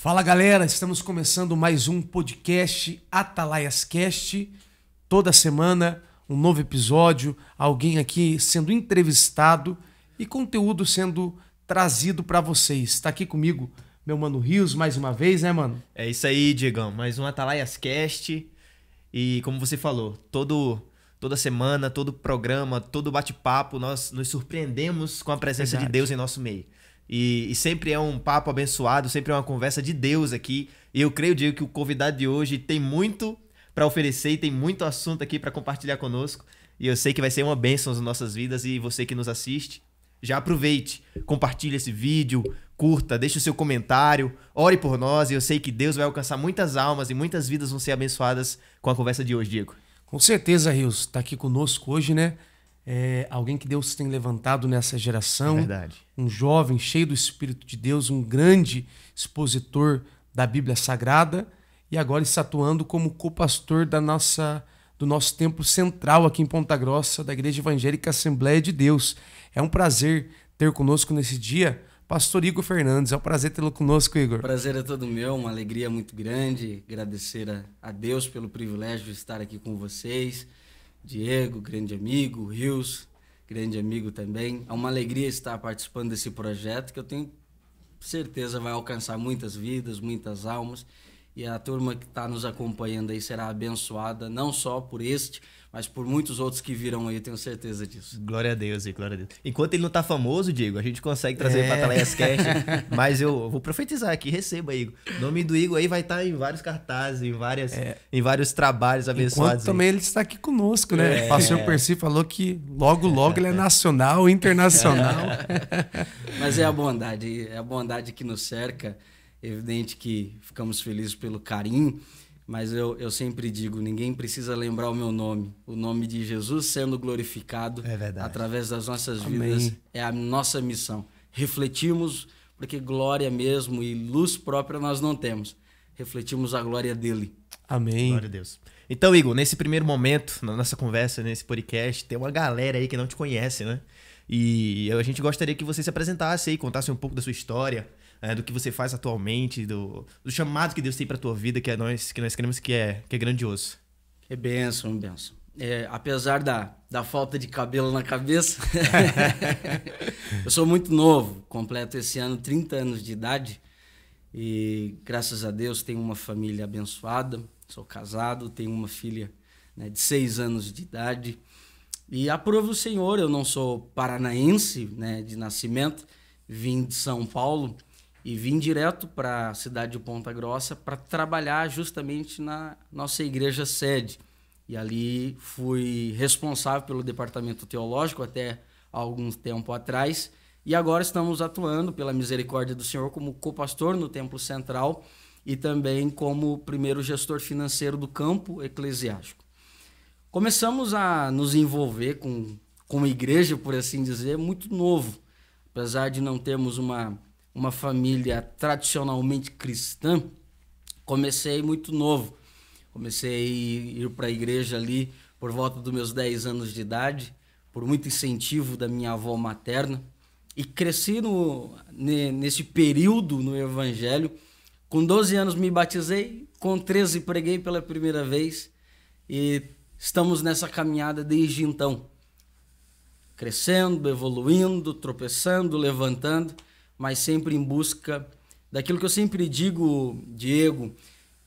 Fala galera, estamos começando mais um podcast Atalaias Cast. Toda semana um novo episódio, alguém aqui sendo entrevistado e conteúdo sendo trazido para vocês. Está aqui comigo meu mano Rios mais uma vez, né, mano? É isso aí, Diegão. Mais um Atalaias Cast. E como você falou, toda semana, todo programa, todo bate-papo, nós nos surpreendemos com a presença de Deus em nosso meio. E sempre é um papo abençoado, sempre é uma conversa de Deus aqui. E eu creio, Diego, que o convidado de hoje tem muito para oferecer e tem muito assunto aqui para compartilhar conosco. E eu sei que vai ser uma bênção nas nossas vidas. E você que nos assiste, já aproveite, compartilhe esse vídeo, curta, deixe o seu comentário, ore por nós. E eu sei que Deus vai alcançar muitas almas e muitas vidas vão ser abençoadas com a conversa de hoje, Diego. Com certeza, Rios, está aqui conosco hoje, né? Alguém que Deus tem levantado nessa geração. É verdade. Um jovem cheio do Espírito de Deus, um grande expositor da Bíblia Sagrada e agora está atuando como co-pastor do nosso templo central aqui em Ponta Grossa, da Igreja Evangélica Assembleia de Deus. É um prazer ter conosco nesse dia pastor Igor Fernandes. É um prazer tê-lo conosco, Igor. O prazer é todo meu, uma alegria muito grande, agradecer a Deus pelo privilégio de estar aqui com vocês. Diego, grande amigo, Rios, grande amigo também. É uma alegria estar participando desse projeto que eu tenho certeza vai alcançar muitas vidas, muitas almas. E a turma que está nos acompanhando aí será abençoada, não só por este, mas por muitos outros que virão aí, eu tenho certeza disso. Glória a Deus, e glória a Deus. Enquanto ele não tá famoso, Diego, a gente consegue trazer para Atalaias Cast, mas eu vou profetizar aqui, receba, Igor. O nome do Igor aí vai estar em vários cartazes, em vários trabalhos abençoados. Enquanto também ele está aqui conosco, né? O pastor Percy falou que logo ele é nacional, internacional. Mas é a bondade que nos cerca. Evidente que ficamos felizes pelo carinho, mas eu sempre digo, ninguém precisa lembrar o meu nome. O nome de Jesus sendo glorificado através das nossas vidas é a nossa missão. Refletimos, porque glória mesmo e luz própria nós não temos. Refletimos a glória dele. Amém. Glória a Deus. Então, Igor, nesse primeiro momento, na nossa conversa, nesse podcast, tem uma galera aí que não te conhece, né? E a gente gostaria que você se apresentasse aí, contasse um pouco da sua história, do que você faz atualmente, do chamado que Deus tem para tua vida, que nós queremos que é grandioso. É bênção. Apesar da falta de cabelo na cabeça, eu sou muito novo, completo esse ano 30 anos de idade e graças a Deus tenho uma família abençoada, sou casado, tenho uma filha, né, de 6 anos de idade e aprovo o Senhor. Eu não sou paranaense, né, de nascimento, vim de São Paulo e vim direto para a cidade de Ponta Grossa para trabalhar justamente na nossa igreja sede. E ali fui responsável pelo departamento teológico até algum tempo atrás. E agora estamos atuando, pela misericórdia do Senhor, como co-pastor no Templo Central e também como primeiro gestor financeiro do campo eclesiástico. Começamos a nos envolver com a igreja, por assim dizer, muito novo. Apesar de não termos uma família tradicionalmente cristã, comecei muito novo. Comecei a ir para a igreja ali por volta dos meus 10 anos de idade, por muito incentivo da minha avó materna. E cresci nesse período no Evangelho. Com 12 anos me batizei, com 13 preguei pela primeira vez e estamos nessa caminhada desde então. Crescendo, evoluindo, tropeçando, levantando, mas sempre em busca daquilo que eu sempre digo, Diego,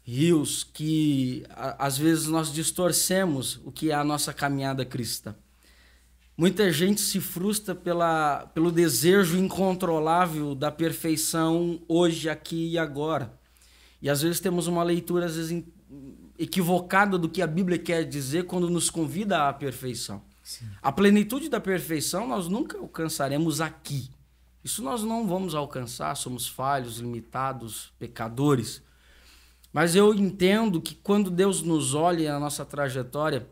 Rios, que às vezes nós distorcemos o que é a nossa caminhada cristã. Muita gente se frustra pelo desejo incontrolável da perfeição hoje, aqui e agora. E às vezes temos uma leitura às vezes equivocada do que a Bíblia quer dizer quando nos convida à perfeição. Sim. A plenitude da perfeição nós nunca alcançaremos aqui. Isso nós não vamos alcançar, somos falhos, limitados, pecadores. Mas eu entendo que quando Deus nos olha na nossa trajetória,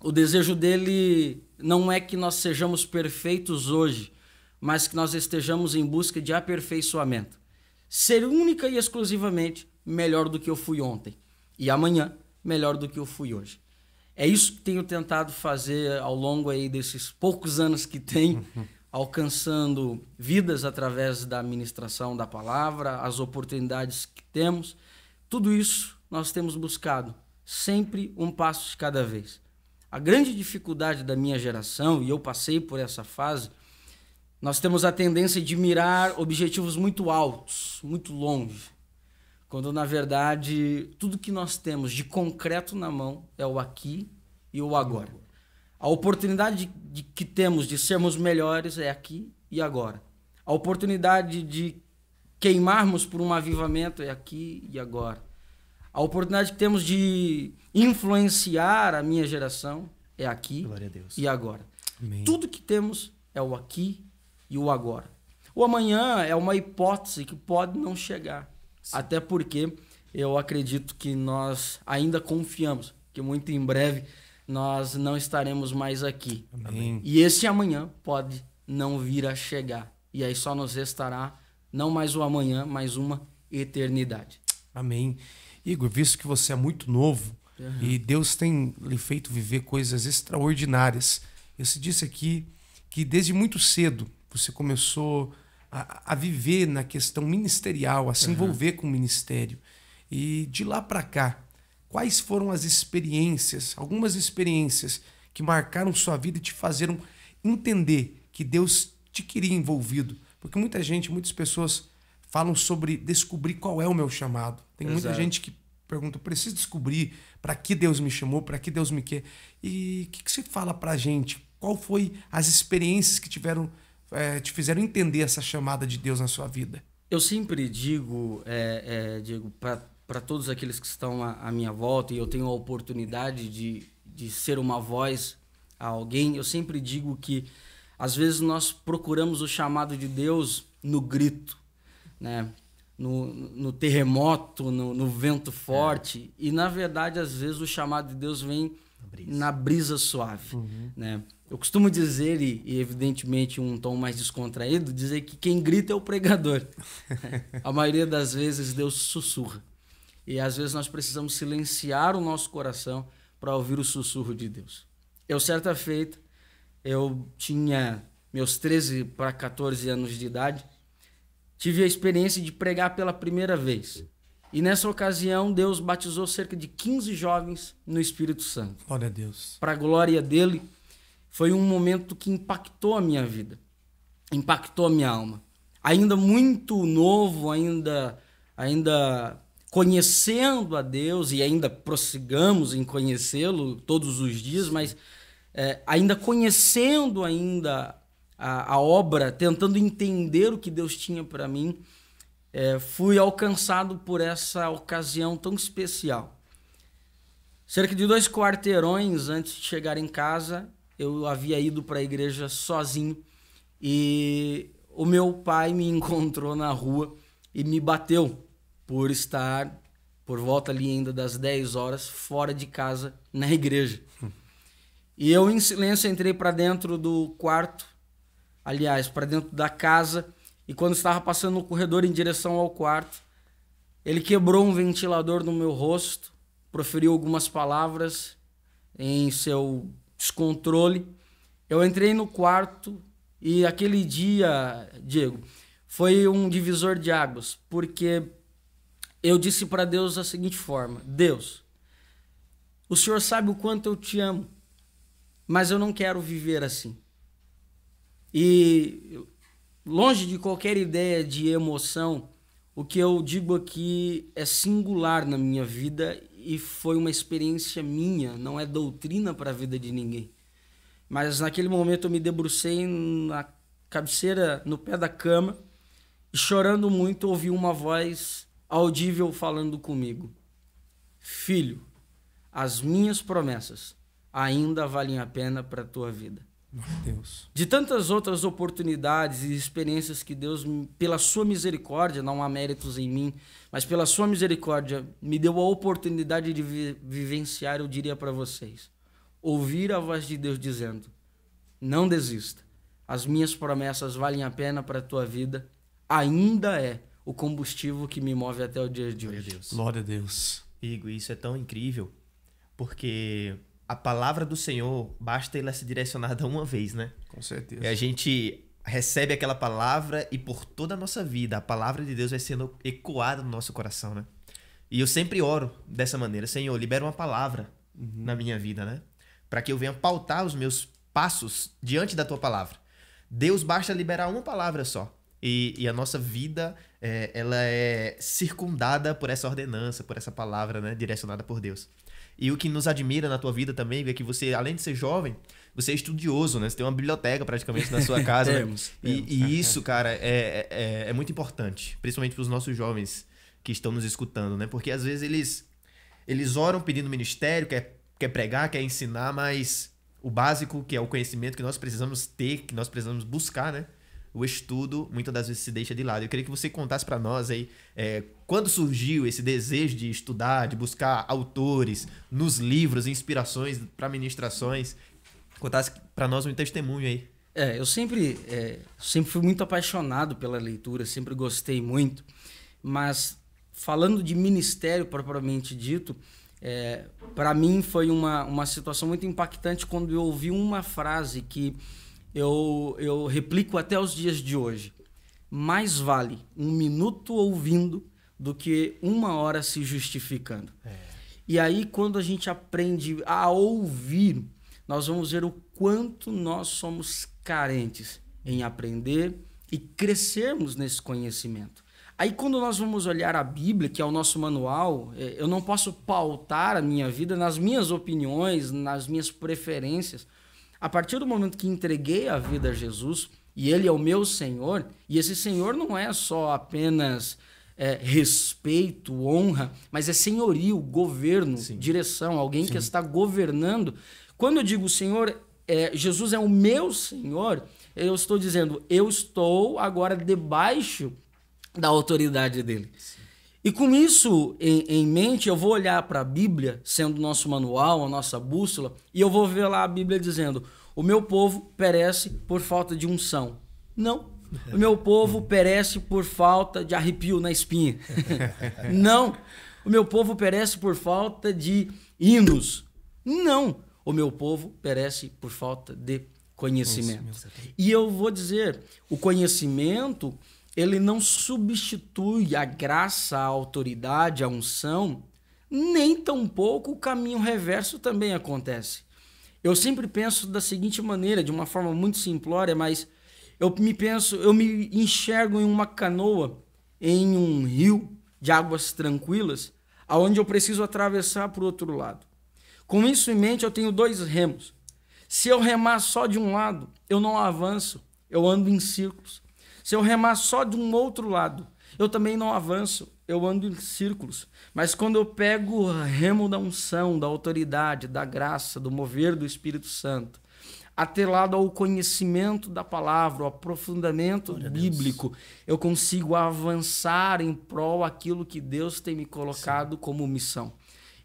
o desejo dele não é que nós sejamos perfeitos hoje, mas que nós estejamos em busca de aperfeiçoamento. Ser única e exclusivamente melhor do que eu fui ontem. E amanhã, melhor do que eu fui hoje. É isso que tenho tentado fazer ao longo aí desses poucos anos que tenho, alcançando vidas através da ministração da palavra, as oportunidades que temos. Tudo isso nós temos buscado, sempre um passo de cada vez. A grande dificuldade da minha geração, e eu passei por essa fase, nós temos a tendência de mirar objetivos muito altos, muito longe, quando na verdade tudo que nós temos de concreto na mão é o aqui e o agora. A oportunidade que temos de sermos melhores é aqui e agora. A oportunidade de queimarmos por um avivamento é aqui e agora. A oportunidade que temos de influenciar a minha geração é aqui e agora. Amém. Tudo que temos é o aqui e o agora. O amanhã é uma hipótese que pode não chegar. Sim. Até porque eu acredito que nós ainda confiamos que muito em breve nós não estaremos mais aqui. Amém. E esse amanhã pode não vir a chegar. E aí só nos restará não mais o amanhã, mas uma eternidade. Amém. Igor, visto que você é muito novo e Deus tem lhe feito viver coisas extraordinárias, você disse aqui que desde muito cedo você começou a viver na questão ministerial, a se envolver com o ministério. E de lá para cá, quais foram as experiências, algumas experiências que marcaram sua vida e te fizeram entender que Deus te queria envolvido? Porque muitas pessoas falam sobre descobrir qual é o meu chamado. Tem muita gente que pergunta, preciso descobrir para que Deus me chamou, para que Deus me quer. E o que você fala para a gente? Qual foi as experiências que te fizeram entender essa chamada de Deus na sua vida? Eu sempre digo, Diego, para todos aqueles que estão à minha volta, e eu tenho a oportunidade de ser uma voz a alguém, eu sempre digo que às vezes nós procuramos o chamado de Deus no grito, né? No terremoto, no vento forte, e na verdade às vezes o chamado de Deus vem na brisa suave, né? Eu costumo dizer, e evidentemente um tom mais descontraído, dizer que quem grita é o pregador. A maioria das vezes Deus sussurra. E às vezes nós precisamos silenciar o nosso coração para ouvir o sussurro de Deus. Eu, certa feita, eu tinha meus 13 para 14 anos de idade, tive a experiência de pregar pela primeira vez. E nessa ocasião, Deus batizou cerca de 15 jovens no Espírito Santo. Glória a Deus. Para a glória dele, foi um momento que impactou a minha vida, impactou a minha alma. Ainda muito novo, ainda conhecendo a Deus, e ainda prossigamos em conhecê-lo todos os dias, mas ainda conhecendo a obra, tentando entender o que Deus tinha para mim, fui alcançado por essa ocasião tão especial. Cerca de 2 quarteirões antes de chegar em casa, eu havia ido para a igreja sozinho e o meu pai me encontrou na rua e me bateu por estar, por volta ali ainda das 10 horas, fora de casa, na igreja. E eu, em silêncio, entrei para dentro do quarto, aliás, para dentro da casa, e quando estava passando no corredor em direção ao quarto, ele quebrou um ventilador no meu rosto, proferiu algumas palavras em seu descontrole. Eu entrei no quarto e aquele dia, Diego, foi um divisor de águas, porque eu disse para Deus da seguinte forma: Deus, o Senhor sabe o quanto eu te amo, mas eu não quero viver assim. E longe de qualquer ideia de emoção, o que eu digo aqui é singular na minha vida e foi uma experiência minha, não é doutrina para a vida de ninguém. Mas naquele momento eu me debrucei na cabeceira, no pé da cama, e chorando muito ouvi uma voz audível falando comigo: filho, as minhas promessas ainda valem a pena para a tua vida. Deus. De tantas outras oportunidades e experiências que Deus, pela sua misericórdia, não há méritos em mim, mas pela sua misericórdia, me deu a oportunidade de vivenciar, eu diria para vocês: ouvir a voz de Deus dizendo: não desista, as minhas promessas valem a pena para a tua vida, ainda é o combustível que me move até o dia de hoje. Glória a Deus. Igor, isso é tão incrível, porque a palavra do Senhor, basta ela ser direcionada uma vez, né? Com certeza. E a gente recebe aquela palavra e por toda a nossa vida a palavra de Deus vai sendo ecoada no nosso coração, né? E eu sempre oro dessa maneira: Senhor, libera uma palavra na minha vida, né? Para que eu venha pautar os meus passos diante da tua palavra. Deus, basta liberar uma palavra só. E a nossa vida, ela é circundada por essa ordenança, por essa palavra, né, direcionada por Deus. E o que nos admira na tua vida também é que você, além de ser jovem, você é estudioso, né? Você tem uma biblioteca praticamente na sua casa. Temos. E isso, cara, é muito importante, principalmente para os nossos jovens que estão nos escutando, né? Porque às vezes eles oram pedindo ministério, quer pregar, quer ensinar, mas o básico, que é o conhecimento que nós precisamos ter, que nós precisamos buscar, né? O estudo, muitas das vezes se deixa de lado. Eu queria que você contasse para nós aí quando surgiu esse desejo de estudar, de buscar autores nos livros, inspirações para ministrações. Contasse para nós um testemunho aí. Eu sempre fui muito apaixonado pela leitura, sempre gostei muito, mas falando de ministério propriamente dito, para mim foi uma situação muito impactante quando eu ouvi uma frase que eu replico até os dias de hoje: mais vale 1 minuto ouvindo do que 1 hora se justificando. E aí, quando a gente aprende a ouvir, nós vamos ver o quanto nós somos carentes em aprender e crescermos nesse conhecimento. Aí, quando nós vamos olhar a Bíblia, que é o nosso manual, eu não posso pautar a minha vida nas minhas opiniões, nas minhas preferências. A partir do momento que entreguei a vida a Jesus, e Ele é o meu Senhor, e esse Senhor não é só apenas respeito, honra, mas é senhorio, governo, Sim. direção, alguém Sim. que está governando. Quando eu digo Senhor, Jesus é o meu Senhor, eu estou dizendo, eu estou agora debaixo da autoridade dele. Sim. E com isso em mente, eu vou olhar para a Bíblia, sendo o nosso manual, a nossa bússola, e eu vou ver lá a Bíblia dizendo: o meu povo perece por falta de unção. Não. O meu povo perece por falta de arrepio na espinha. Não. O meu povo perece por falta de hinos. Não. O meu povo perece por falta de conhecimento. E eu vou dizer, o conhecimento, ele não substitui a graça, a autoridade, a unção, nem tampouco o caminho reverso também acontece. Eu sempre penso da seguinte maneira, de uma forma muito simplória, mas eu me enxergo em uma canoa, em um rio de águas tranquilas, aonde eu preciso atravessar para o outro lado. Com isso em mente, eu tenho 2 remos. Se eu remar só de um lado, eu não avanço, eu ando em círculos. Se eu remar só de um outro lado, eu também não avanço, eu ando em círculos. Mas quando eu pego o remo da unção, da autoridade, da graça, do mover do Espírito Santo, atrelado ao conhecimento da palavra, ao aprofundamento bíblico, eu consigo avançar em prol daquilo que Deus tem me colocado Sim. como missão.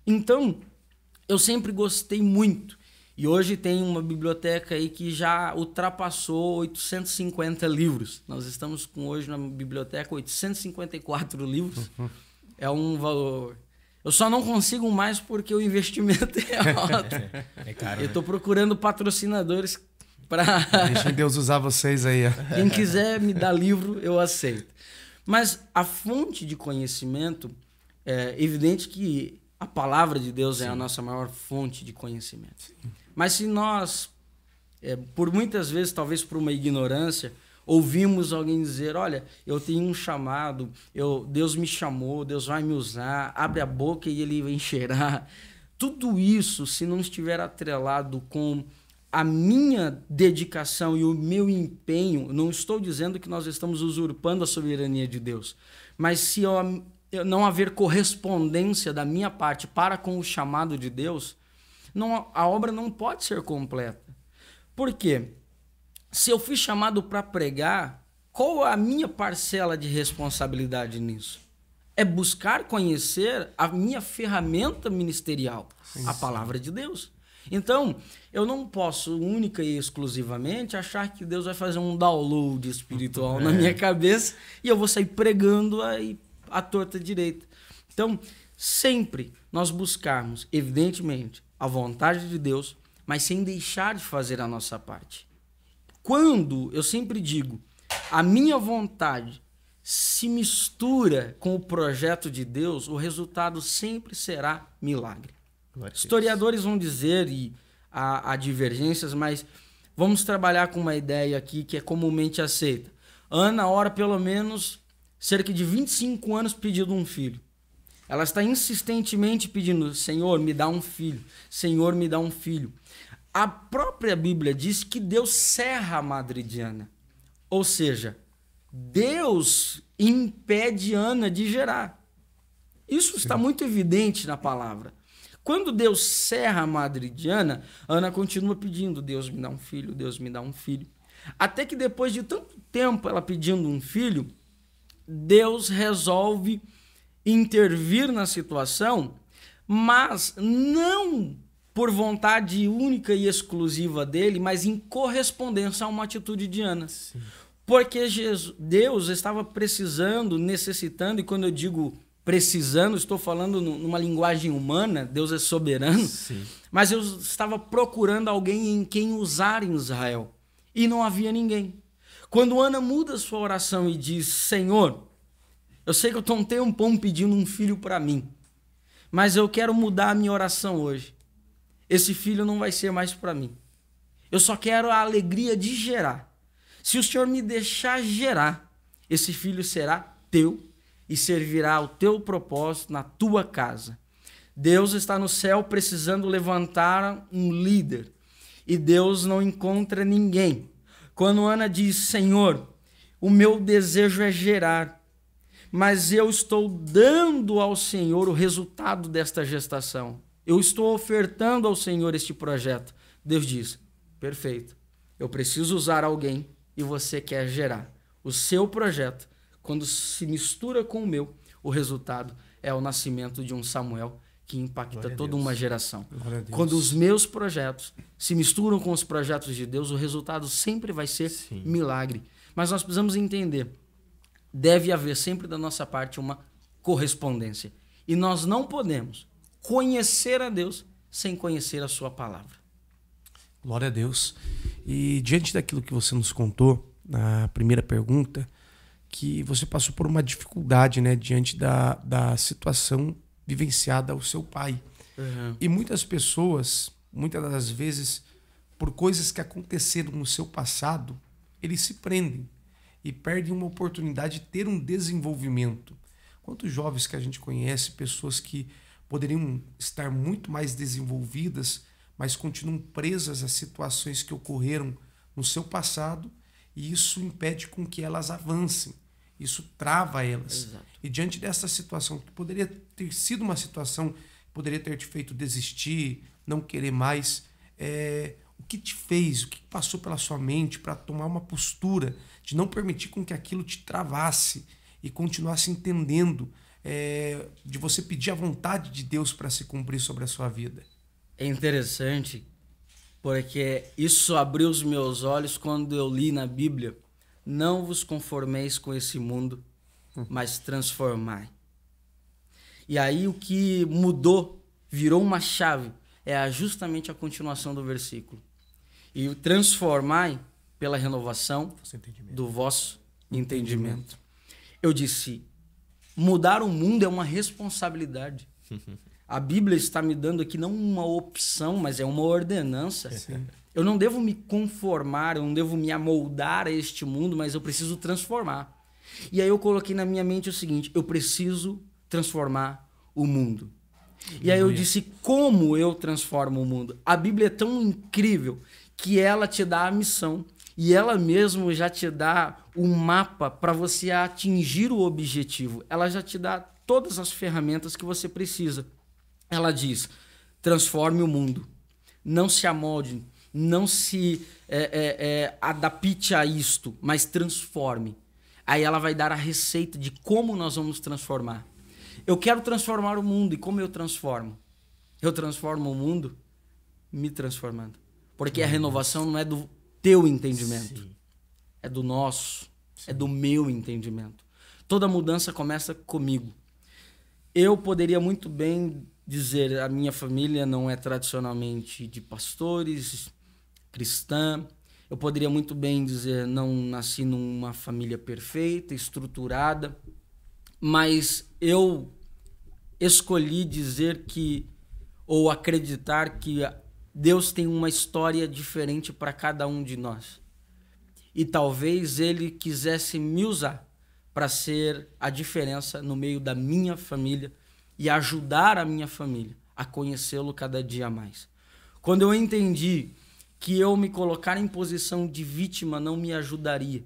Então, eu sempre gostei muito. E hoje tem uma biblioteca aí que já ultrapassou 850 livros. Nós estamos com hoje na biblioteca 854 livros. É um valor. Eu só não consigo mais porque o investimento é alto. É caro. Eu estou procurando patrocinadores para. Deixa Deus usar vocês aí. Quem quiser me dar livro, eu aceito. Mas a fonte de conhecimento, é evidente que a palavra de Deus Sim. é a nossa maior fonte de conhecimento. Sim. Mas se nós, por muitas vezes, talvez por uma ignorância, ouvimos alguém dizer: olha, eu tenho um chamado, Deus me chamou, Deus vai me usar, abre a boca e Ele vai encherá. Tudo isso, se não estiver atrelado com a minha dedicação e o meu empenho, não estou dizendo que nós estamos usurpando a soberania de Deus, mas se não haver correspondência da minha parte para com o chamado de Deus, a obra não pode ser completa. Por quê? Se eu fui chamado para pregar, qual a minha parcela de responsabilidade nisso? É buscar conhecer a minha ferramenta ministerial, Sim. a palavra de Deus. Então, eu não posso única e exclusivamente achar que Deus vai fazer um download espiritual na minha cabeça e eu vou sair pregando à torta direita. Então, sempre nós buscarmos, evidentemente, a vontade de Deus, mas sem deixar de fazer a nossa parte. quando, eu sempre digo, a minha vontade se mistura com o projeto de Deus, o resultado sempre será milagre. Historiadores vão dizer, e há divergências, mas vamos trabalhar com uma ideia aqui que é comumente aceita. Ana ora pelo menos cerca de 25 anos pedindo um filho. Ela está insistentemente pedindo, Senhor, me dá um filho. Senhor, me dá um filho. A própria Bíblia diz que Deus cerra a madre de Ana. Ou seja, Deus impede Ana de gerar. Isso está muito evidente na palavra. Quando Deus cerra a madre de Ana, Ana continua pedindo, Deus me dá um filho, Deus me dá um filho. Até que depois de tanto tempo ela pedindo um filho, Deus resolve intervir na situação, mas não por vontade única e exclusiva dele, mas em correspondência a uma atitude de Ana. Sim. Porque Deus estava precisando, necessitando, e quando eu digo precisando, estou falando numa linguagem humana, Deus é soberano, sim, mas eu estava procurando alguém em quem usar em Israel. E não havia ninguém. Quando Ana muda sua oração e diz, Senhor, eu sei que eu estou um tempão pedindo um filho para mim, mas eu quero mudar a minha oração hoje. Esse filho não vai ser mais para mim. Eu só quero a alegria de gerar. Se o Senhor me deixar gerar, esse filho será teu e servirá ao teu propósito na tua casa. Deus está no céu precisando levantar um líder e Deus não encontra ninguém. Quando Ana diz, Senhor, o meu desejo é gerar, mas eu estou dando ao Senhor o resultado desta gestação. Eu estou ofertando ao Senhor este projeto. Deus diz, perfeito, eu preciso usar alguém e você quer gerar. O seu projeto, quando se mistura com o meu, o resultado é o nascimento de um Samuel que impacta toda uma geração. Quando os meus projetos se misturam com os projetos de Deus, o resultado sempre vai ser milagre. Mas nós precisamos entender, deve haver sempre da nossa parte uma correspondência. E nós não podemos conhecer a Deus sem conhecer a sua palavra. Glória a Deus. E diante daquilo que você nos contou, na primeira pergunta, que você passou por uma dificuldade, né, diante da situação vivenciada ao seu pai. Uhum. E muitas pessoas, muitas das vezes, por coisas que aconteceram no seu passado, eles se prendem e perdem uma oportunidade de ter um desenvolvimento. Quantos jovens que a gente conhece, pessoas que poderiam estar muito mais desenvolvidas, mas continuam presas a situações que ocorreram no seu passado, e isso impede com que elas avancem. Isso trava elas. Exato. E diante dessa situação, que poderia ter sido uma situação que poderia ter te feito desistir, não querer mais, o que te fez, o que passou pela sua mente para tomar uma postura de não permitir com que aquilo te travasse e continuasse entendendo, de você pedir a vontade de Deus para se cumprir sobre a sua vida? É interessante, porque isso abriu os meus olhos quando eu li na Bíblia, não vos conformeis com esse mundo, mas transformai. E aí o que mudou, virou uma chave, é justamente a continuação do versículo. E o transformai pela renovação do vosso entendimento. Eu disse, mudar o mundo é uma responsabilidade. A Bíblia está me dando aqui não uma opção, mas é uma ordenança. Sim. Eu não devo me conformar, eu não devo me amoldar a este mundo, mas eu preciso transformar. E aí eu coloquei na minha mente o seguinte, eu preciso transformar o mundo. E aí eu disse, como eu transformo o mundo? A Bíblia é tão incrível que ela te dá a missão. E ela mesmo já te dá um mapa para você atingir o objetivo. Ela já te dá todas as ferramentas que você precisa. Ela diz, transforme o mundo. Não se amolde, não se adapte a isto, mas transforme. Aí ela vai dar a receita de como nós vamos transformar. Eu quero transformar o mundo. E como eu transformo? Eu transformo o mundo me transformando. Porque a renovação não é do teu entendimento. Sim. É do nosso. Sim. É do meu entendimento. Toda mudança começa comigo. Eu poderia muito bem dizer, a minha família não é tradicionalmente de pastores, cristã. Eu poderia muito bem dizer, não nasci numa família perfeita, estruturada, mas eu escolhi dizer que, ou acreditar que Deus tem uma história diferente para cada um de nós. E talvez Ele quisesse me usar para ser a diferença no meio da minha família e ajudar a minha família a conhecê-lo cada dia mais. Quando eu entendi que eu me colocar em posição de vítima não me ajudaria,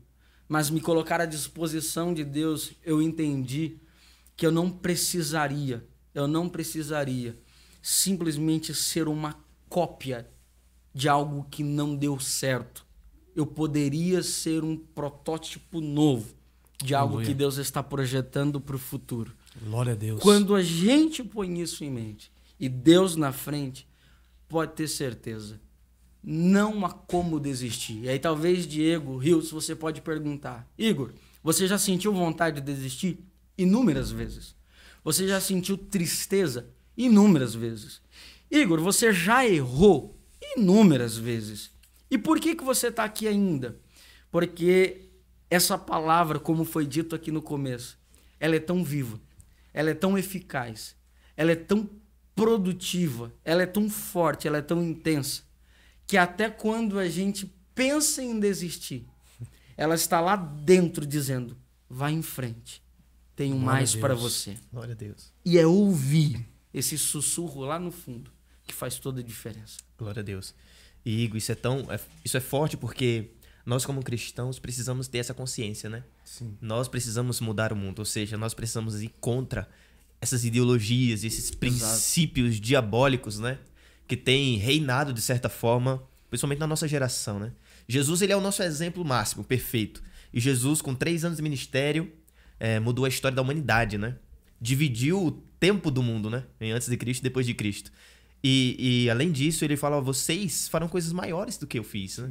mas me colocar à disposição de Deus, eu entendi que eu não precisaria simplesmente ser uma cópia de algo que não deu certo. Eu poderia ser um protótipo novo de algo que Deus está projetando para o futuro. Glória a Deus. Quando a gente põe isso em mente e Deus na frente, pode ter certeza, não há como desistir. E aí talvez, Diego, Rios, você pode perguntar: Igor, você já sentiu vontade de desistir? Inúmeras vezes. Você já sentiu tristeza? Inúmeras vezes. Igor, você já errou? Inúmeras vezes. E por que você está aqui ainda? Porque essa palavra, como foi dito aqui no começo, ela é tão viva, ela é tão eficaz, ela é tão produtiva, ela é tão forte, ela é tão intensa, que até quando a gente pensa em desistir, ela está lá dentro dizendo: vai em frente, tenho mais para você. Glória a Deus. E é ouvir esse sussurro lá no fundo que faz toda a diferença. Glória a Deus. E Igor, isso é forte porque nós como cristãos precisamos ter essa consciência, né? Sim. Nós precisamos mudar o mundo, ou seja, nós precisamos ir contra essas ideologias, esses princípios diabólicos, né? Que têm reinado de certa forma, principalmente na nossa geração, né? Jesus, ele é o nosso exemplo máximo, perfeito. E Jesus, com 3 anos de ministério, mudou a história da humanidade, né? Dividiu o tempo do mundo, né? Em antes de Cristo e depois de Cristo. E além disso, ele fala: vocês farão coisas maiores do que eu fiz, né?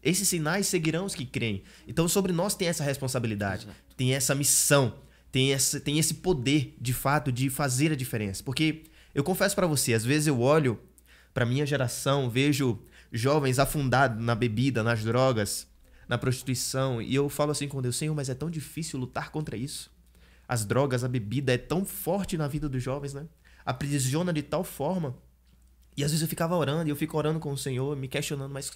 Esses sinais seguirão os que creem. Então, sobre nós tem essa responsabilidade, tem essa missão, tem esse poder, de fato, de fazer a diferença. Porque eu confesso para você, às vezes eu olho para minha geração, vejo jovens afundados na bebida, nas drogas, na prostituição, e eu falo assim com Deus: Senhor, mas é tão difícil lutar contra isso. As drogas, a bebida é tão forte na vida dos jovens, né? Aprisiona de tal forma. E às vezes eu ficava orando, e eu fico orando com o Senhor, me questionando: mas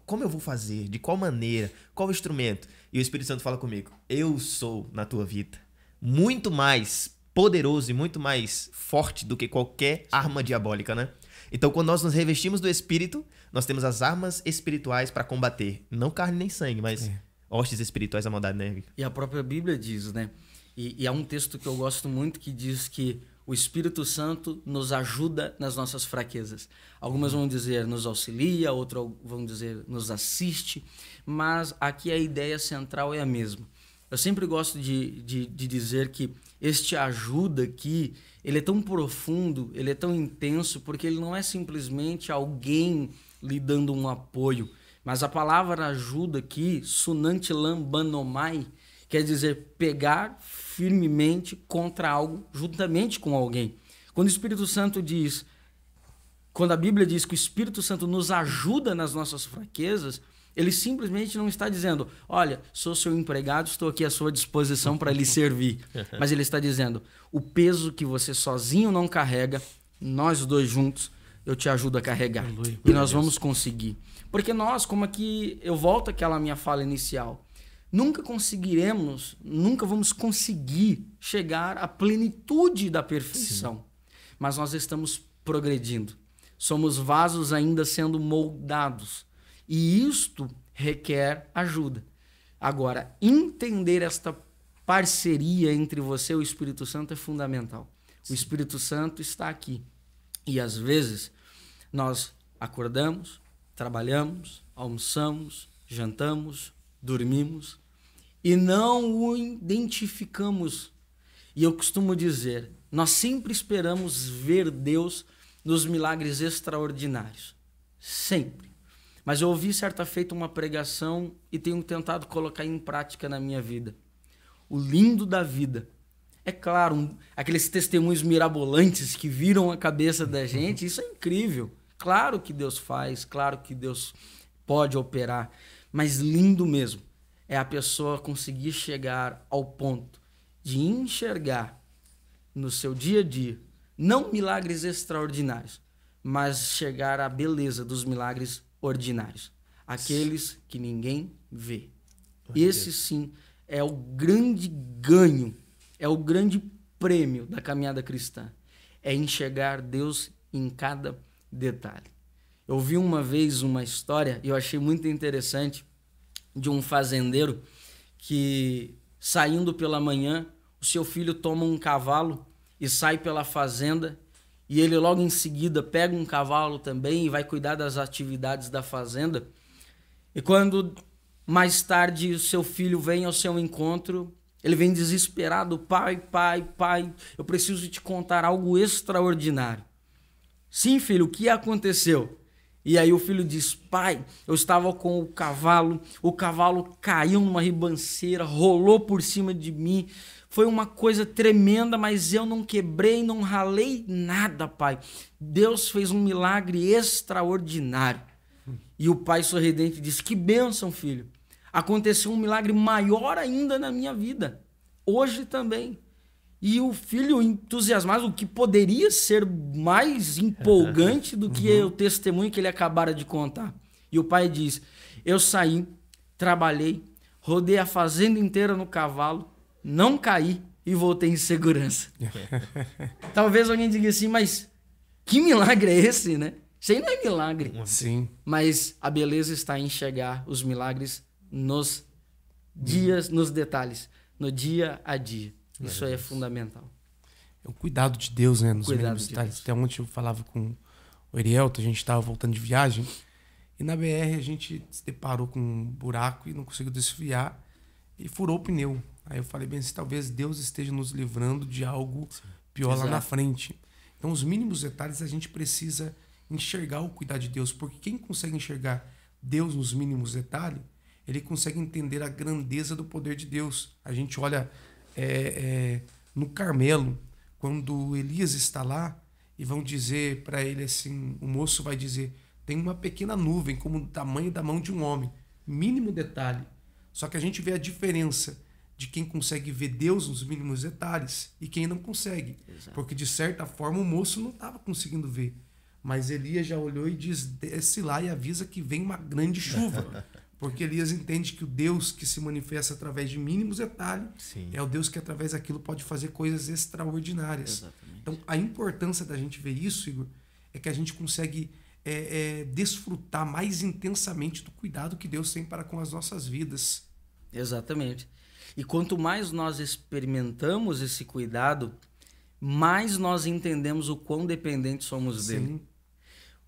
como eu vou fazer? De qual maneira? Qual instrumento? E o Espírito Santo fala comigo: eu sou na tua vida muito mais poderoso e muito mais forte do que qualquer arma diabólica, né? Então, quando nós nos revestimos do Espírito, nós temos as armas espirituais para combater. Não carne nem sangue, mas hostes espirituais da maldade, né? E a própria Bíblia diz, né? E há um texto que eu gosto muito que diz que o Espírito Santo nos ajuda nas nossas fraquezas. Algumas vão dizer nos auxilia, outras vão dizer nos assiste, mas aqui a ideia central é a mesma. Eu sempre gosto de dizer que este ajuda aqui, ele é tão profundo, ele é tão intenso, porque ele não é simplesmente alguém lhe dando um apoio, mas a palavra ajuda aqui, sunantilam banomai, quer dizer pegar firmemente contra algo, juntamente com alguém. Quando o Espírito Santo diz, quando a Bíblia diz que o Espírito Santo nos ajuda nas nossas fraquezas, ele simplesmente não está dizendo: olha, sou seu empregado, estou aqui à sua disposição para lhe servir. Mas ele está dizendo: o peso que você sozinho não carrega, nós dois juntos, eu te ajudo a carregar. Aleluia. E nós vamos conseguir. Porque nós, como aqui, eu volto àquela minha fala inicial, nunca vamos conseguir chegar à plenitude da perfeição. Sim. Mas nós estamos progredindo. Somos vasos ainda sendo moldados. E isto requer ajuda. Agora, entender esta parceria entre você e o Espírito Santo é fundamental. Sim. O Espírito Santo está aqui. E às vezes nós acordamos, trabalhamos, almoçamos, jantamos, dormimos e não o identificamos. E eu costumo dizer, nós sempre esperamos ver Deus nos milagres extraordinários. Sempre. Mas eu ouvi certa feita uma pregação e tenho tentado colocar em prática na minha vida. O lindo da vida. É claro, aqueles testemunhos mirabolantes que viram a cabeça da gente, isso é incrível. Claro que Deus faz, claro que Deus pode operar, mas lindo mesmo é a pessoa conseguir chegar ao ponto de enxergar no seu dia a dia, não milagres extraordinários, mas chegar à beleza dos milagres ordinários, aqueles que ninguém vê. Esse sim é o grande ganho, é o grande prêmio da caminhada cristã, é enxergar Deus em cada detalhe. Eu vi uma vez uma história e eu achei muito interessante de um fazendeiro que, saindo pela manhã, o seu filho toma um cavalo e sai pela fazenda, e ele logo em seguida pega um cavalo também e vai cuidar das atividades da fazenda. E quando mais tarde o seu filho vem ao seu encontro, ele vem desesperado: pai, eu preciso te contar algo extraordinário. Sim, filho, o que aconteceu? E aí o filho diz: pai, eu estava com o cavalo caiu numa ribanceira, rolou por cima de mim, foi uma coisa tremenda, mas eu não quebrei, não ralei nada, pai. Deus fez um milagre extraordinário. E o pai sorridente disse: que bênção, filho. Aconteceu um milagre maior ainda na minha vida, hoje também. E o filho entusiasmado, o que poderia ser mais empolgante do que o testemunho que ele acabara de contar. E o pai diz: eu saí, trabalhei, rodei a fazenda inteira no cavalo, não caí e voltei em segurança. Talvez alguém diga assim: mas que milagre é esse, né? Isso aí não é milagre. Sim. Mas a beleza está em enxergar os milagres nos dias, nos detalhes, no dia a dia. Isso aí é fundamental. É o cuidado de Deus, né? Nos Cuidado mínimos de detalhes. Deus. Até ontem eu falava com o Erielto, a gente estava voltando de viagem, e na BR a gente se deparou com um buraco e não conseguiu desviar e furou o pneu. Aí eu falei bem assim: talvez Deus esteja nos livrando de algo pior lá na frente. Então os mínimos detalhes a gente precisa enxergar o cuidado de Deus, porque quem consegue enxergar Deus nos mínimos detalhes, ele consegue entender a grandeza do poder de Deus. A gente olha no Carmelo, quando Elias está lá, e vão dizer para ele assim, o moço vai dizer: tem uma pequena nuvem como o tamanho da mão de um homem. Mínimo detalhe. Só que a gente vê a diferença de quem consegue ver Deus nos mínimos detalhes e quem não consegue. Exato. Porque de certa forma o moço não estava conseguindo ver. Mas Elias já olhou e diz: desce lá e avisa que vem uma grande chuva. Porque Elias entende que o Deus que se manifesta através de mínimos detalhes é o Deus que através daquilo pode fazer coisas extraordinárias. Exatamente. Então a importância da gente ver isso, Igor, é que a gente consegue desfrutar mais intensamente do cuidado que Deus tem para com as nossas vidas. Exatamente. E quanto mais nós experimentamos esse cuidado, mais nós entendemos o quão dependentes somos dele. Sim.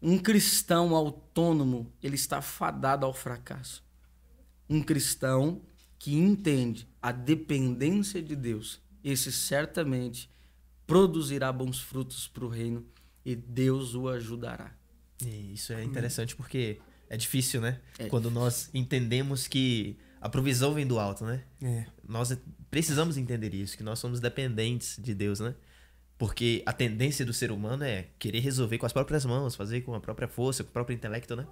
Um cristão autônomo, ele está fadado ao fracasso. Um cristão que entende a dependência de Deus, esse certamente produzirá bons frutos para o reino e Deus o ajudará. E isso é interessante porque é difícil, né? É. Quando nós entendemos que a provisão vem do alto, né? Nós precisamos entender isso, que nós somos dependentes de Deus, né? Porque a tendência do ser humano é querer resolver com as próprias mãos, fazer com a própria força, com o próprio intelecto, né?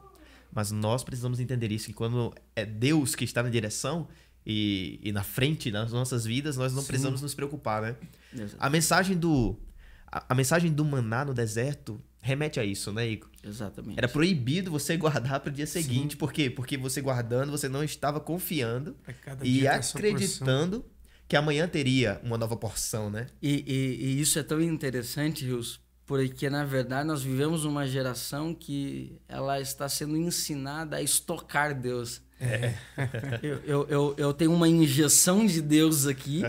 Mas nós precisamos entender isso, que quando é Deus que está na direção e na frente das nossas vidas, nós não precisamos nos preocupar, né? Exato. A mensagem do maná no deserto remete a isso, né, Igor? Exatamente. Era proibido você guardar para o dia seguinte. Por quê? Porque você guardando, você não estava confiando e acreditando que amanhã teria uma nova porção, né? E isso é tão interessante, Rios, porque na verdade nós vivemos uma geração que ela está sendo ensinada a estocar Deus. Eu tenho uma injeção de Deus aqui,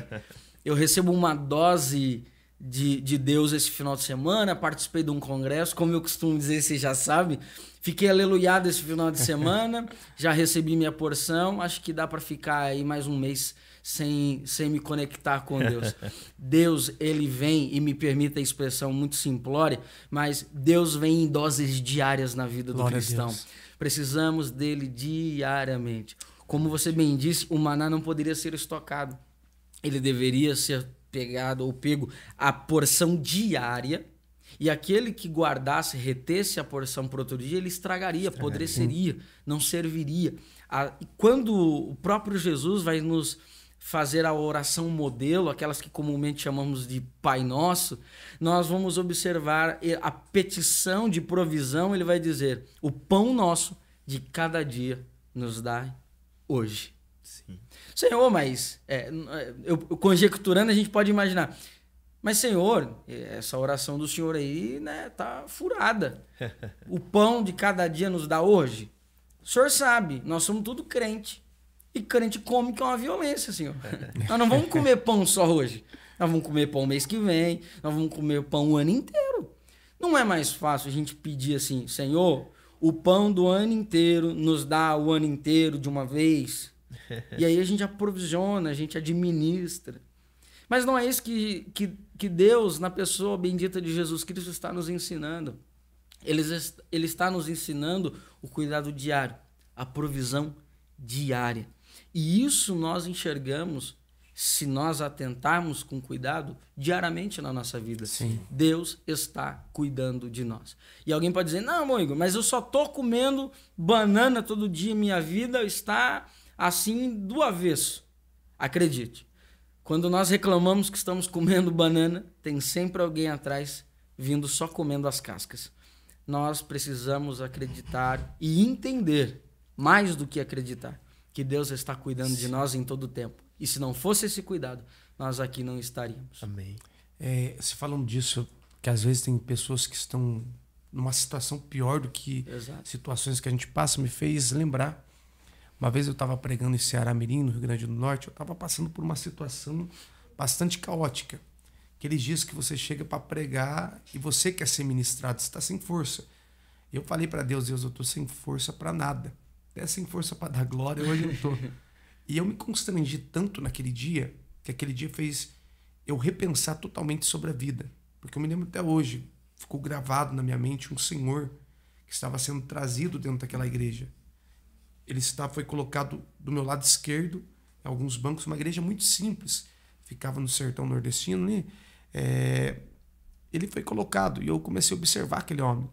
eu recebo uma dose de Deus esse final de semana, participei de um congresso, como eu costumo dizer, você já sabe, fiquei aleluiado esse final de semana, já recebi minha porção, acho que dá para ficar aí mais um mês sem me conectar com Deus. Deus, ele vem, e me permita a expressão muito simplória, mas Deus vem em doses diárias na vida do cristão. Precisamos dele diariamente. Como você bem disse, o maná não poderia ser estocado. Ele deveria ser pego a porção diária E aquele que guardasse, retesse a porção para outro dia, ele estragaria, apodreceria, não serviria. E quando o próprio Jesus vai nos fazer a oração modelo, aquelas que comumente chamamos de Pai Nosso, nós vamos observar a petição de provisão. Ele vai dizer: o pão nosso de cada dia nos dá hoje. Sim. Senhor, mas eu conjecturando, a gente pode imaginar, mas Senhor, essa oração do Senhor aí, né, tá furada. O pão de cada dia nos dá hoje. O Senhor sabe, nós somos tudo crente. E crente come que é uma violência, Senhor. Nós não vamos comer pão só hoje. Nós vamos comer pão mês que vem, nós vamos comer pão o ano inteiro. Não é mais fácil a gente pedir assim: Senhor, o pão do ano inteiro nos dá o ano inteiro de uma vez. E aí a gente aprovisiona, a gente administra. Mas não é isso que Deus, na pessoa bendita de Jesus Cristo, está nos ensinando. Ele está nos ensinando o cuidado diário, a provisão diária. E isso nós enxergamos, se nós atentarmos com cuidado, diariamente na nossa vida. Sim. Deus está cuidando de nós. E alguém pode dizer: não, amigo, mas eu só estou comendo banana todo dia, minha vida está assim do avesso. Acredite, quando nós reclamamos que estamos comendo banana, tem sempre alguém atrás vindo só comendo as cascas. Nós precisamos acreditar e entender, mais do que acreditar, que Deus está cuidando de nós em todo o tempo. E se não fosse esse cuidado, nós aqui não estaríamos. Amém. Você falando disso, que às vezes tem pessoas que estão numa situação pior do que situações que a gente passa, me fez lembrar. Uma vez eu estava pregando em Ceará-Mirim, no Rio Grande do Norte, eu estava passando por uma situação bastante caótica. Aqueles dias que você chega para pregar e você quer ser ministrado, você está sem força. Eu falei para Deus: Deus, eu estou sem força para nada. Até sem força para dar glória, hoje eu estou. E eu me constrangi tanto naquele dia, que aquele dia fez eu repensar totalmente sobre a vida. Porque eu me lembro até hoje, ficou gravado na minha mente um senhor que estava sendo trazido dentro daquela igreja. Ele foi colocado do meu lado esquerdo, em alguns bancos, uma igreja muito simples, ficava no sertão nordestino ali. Ele foi colocado e eu comecei a observar aquele homem.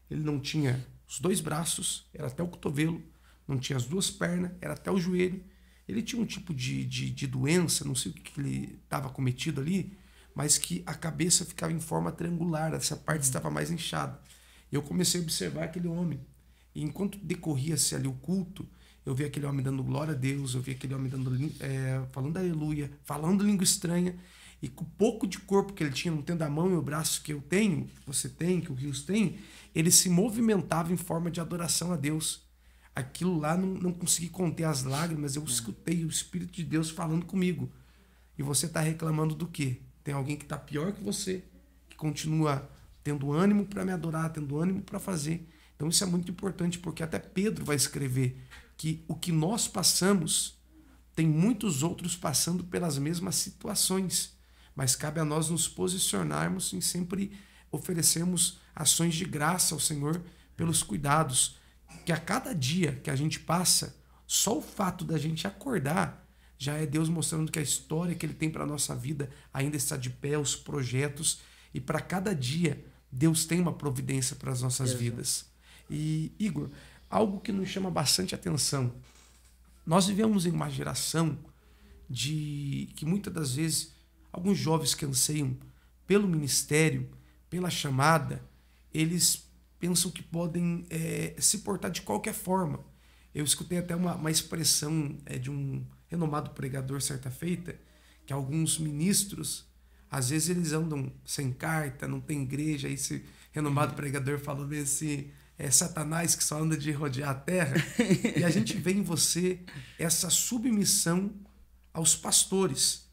Ele não tinha os 2 braços, era até o cotovelo, não tinha as 2 pernas, era até o joelho. Ele tinha um tipo de doença, não sei o que ele estava cometido ali, mas que a cabeça ficava em forma triangular, essa parte estava mais inchada. Eu comecei a observar aquele homem. E enquanto decorria-se ali o culto, eu vi aquele homem dando glória a Deus, eu vi aquele homem falando aleluia, falando língua estranha, e com o pouco de corpo que ele tinha, não tendo a mão e o braço que eu tenho, que você tem, que o Rios tem, ele se movimentava em forma de adoração a Deus. Aquilo lá não consegui conter as lágrimas, eu escutei o Espírito de Deus falando comigo. E você está reclamando do quê? Tem alguém que está pior que você, que continua tendo ânimo para me adorar, tendo ânimo para fazer. Então isso é muito importante, porque até Pedro vai escrever que o que nós passamos, tem muitos outros passando pelas mesmas situações, mas cabe a nós nos posicionarmos e sempre oferecermos ações de graça ao Senhor pelos cuidados, que a cada dia que a gente passa, só o fato da gente acordar já é Deus mostrando que a história que Ele tem para a nossa vida ainda está de pé, os projetos, e para cada dia Deus tem uma providência para as nossas vidas. E, Igor, algo que nos chama bastante atenção, nós vivemos em uma geração que muitas das vezes alguns jovens que anseiam pelo ministério, pela chamada, eles pensam que podem se portar de qualquer forma. Eu escutei até uma expressão de um renomado pregador certa feita, que alguns ministros, às vezes eles andam sem carta, não tem igreja, aí esse renomado pregador falou desse Satanás que só anda de rodear a terra. E a gente vê em você essa submissão aos pastores,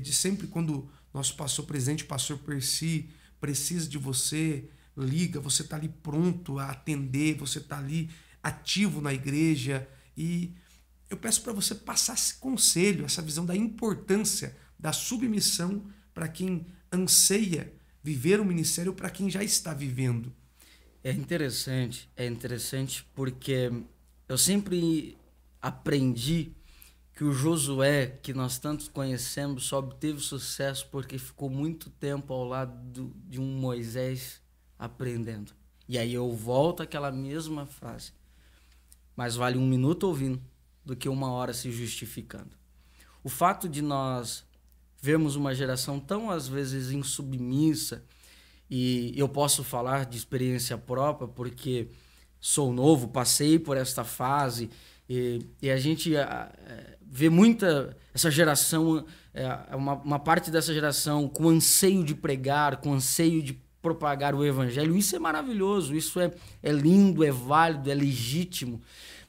de sempre quando nosso pastor presente, o pastor Percy, precisa de você, liga, você está ali pronto a atender, você está ali ativo na igreja. E eu peço para você passar esse conselho, essa visão da importância da submissão para quem anseia viver o ministério, para quem já está vivendo. É interessante porque eu sempre aprendi que o Josué, que nós tantos conhecemos, só obteve sucesso porque ficou muito tempo ao lado de um Moisés aprendendo. E aí eu volto àquela mesma frase. Mais vale 1 minuto ouvindo do que 1 hora se justificando. O fato de nós vermos uma geração tão, às vezes, insubmissa, e eu posso falar de experiência própria, porque sou novo, passei por esta fase, e a gente vê muita essa geração, uma parte dessa geração com anseio de pregar, com anseio de propagar o evangelho. Isso é maravilhoso, isso é lindo, é válido, é legítimo,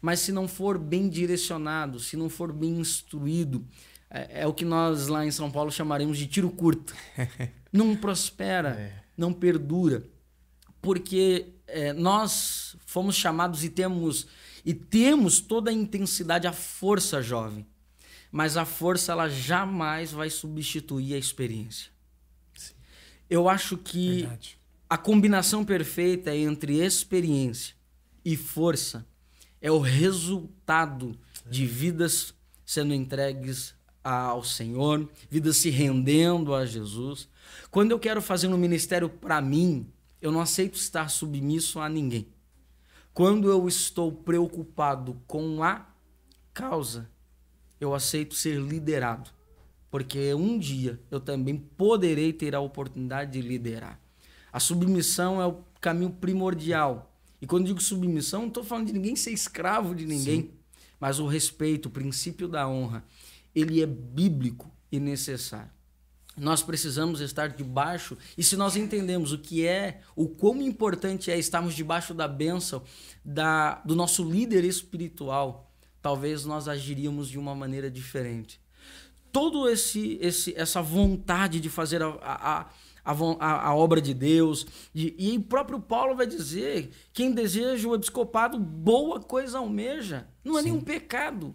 mas se não for bem direcionado, se não for bem instruído, é o que nós lá em São Paulo chamaremos de tiro curto. Não prospera, não perdura, porque nós fomos chamados e temos toda a intensidade, a força jovem, mas a força ela jamais vai substituir a experiência. Sim. Eu acho que a combinação perfeita entre experiência e força é o resultado de vidas sendo entregues ao Senhor, vidas se rendendo a Jesus. Quando eu quero fazer um ministério para mim, eu não aceito estar submisso a ninguém. Quando eu estou preocupado com a causa, eu aceito ser liderado, porque um dia eu também poderei ter a oportunidade de liderar. A submissão é o caminho primordial. E quando digo submissão, não estou falando de ninguém ser escravo de ninguém, sim, mas o respeito, o princípio da honra, ele é bíblico e necessário. Nós precisamos estar debaixo, e se nós entendemos o quão importante é estarmos debaixo da bênção do nosso líder espiritual, talvez nós agiríamos de uma maneira diferente. Todo essa vontade de fazer a obra de Deus, e o próprio Paulo vai dizer, quem deseja o episcopado, boa coisa almeja, não é nenhum pecado.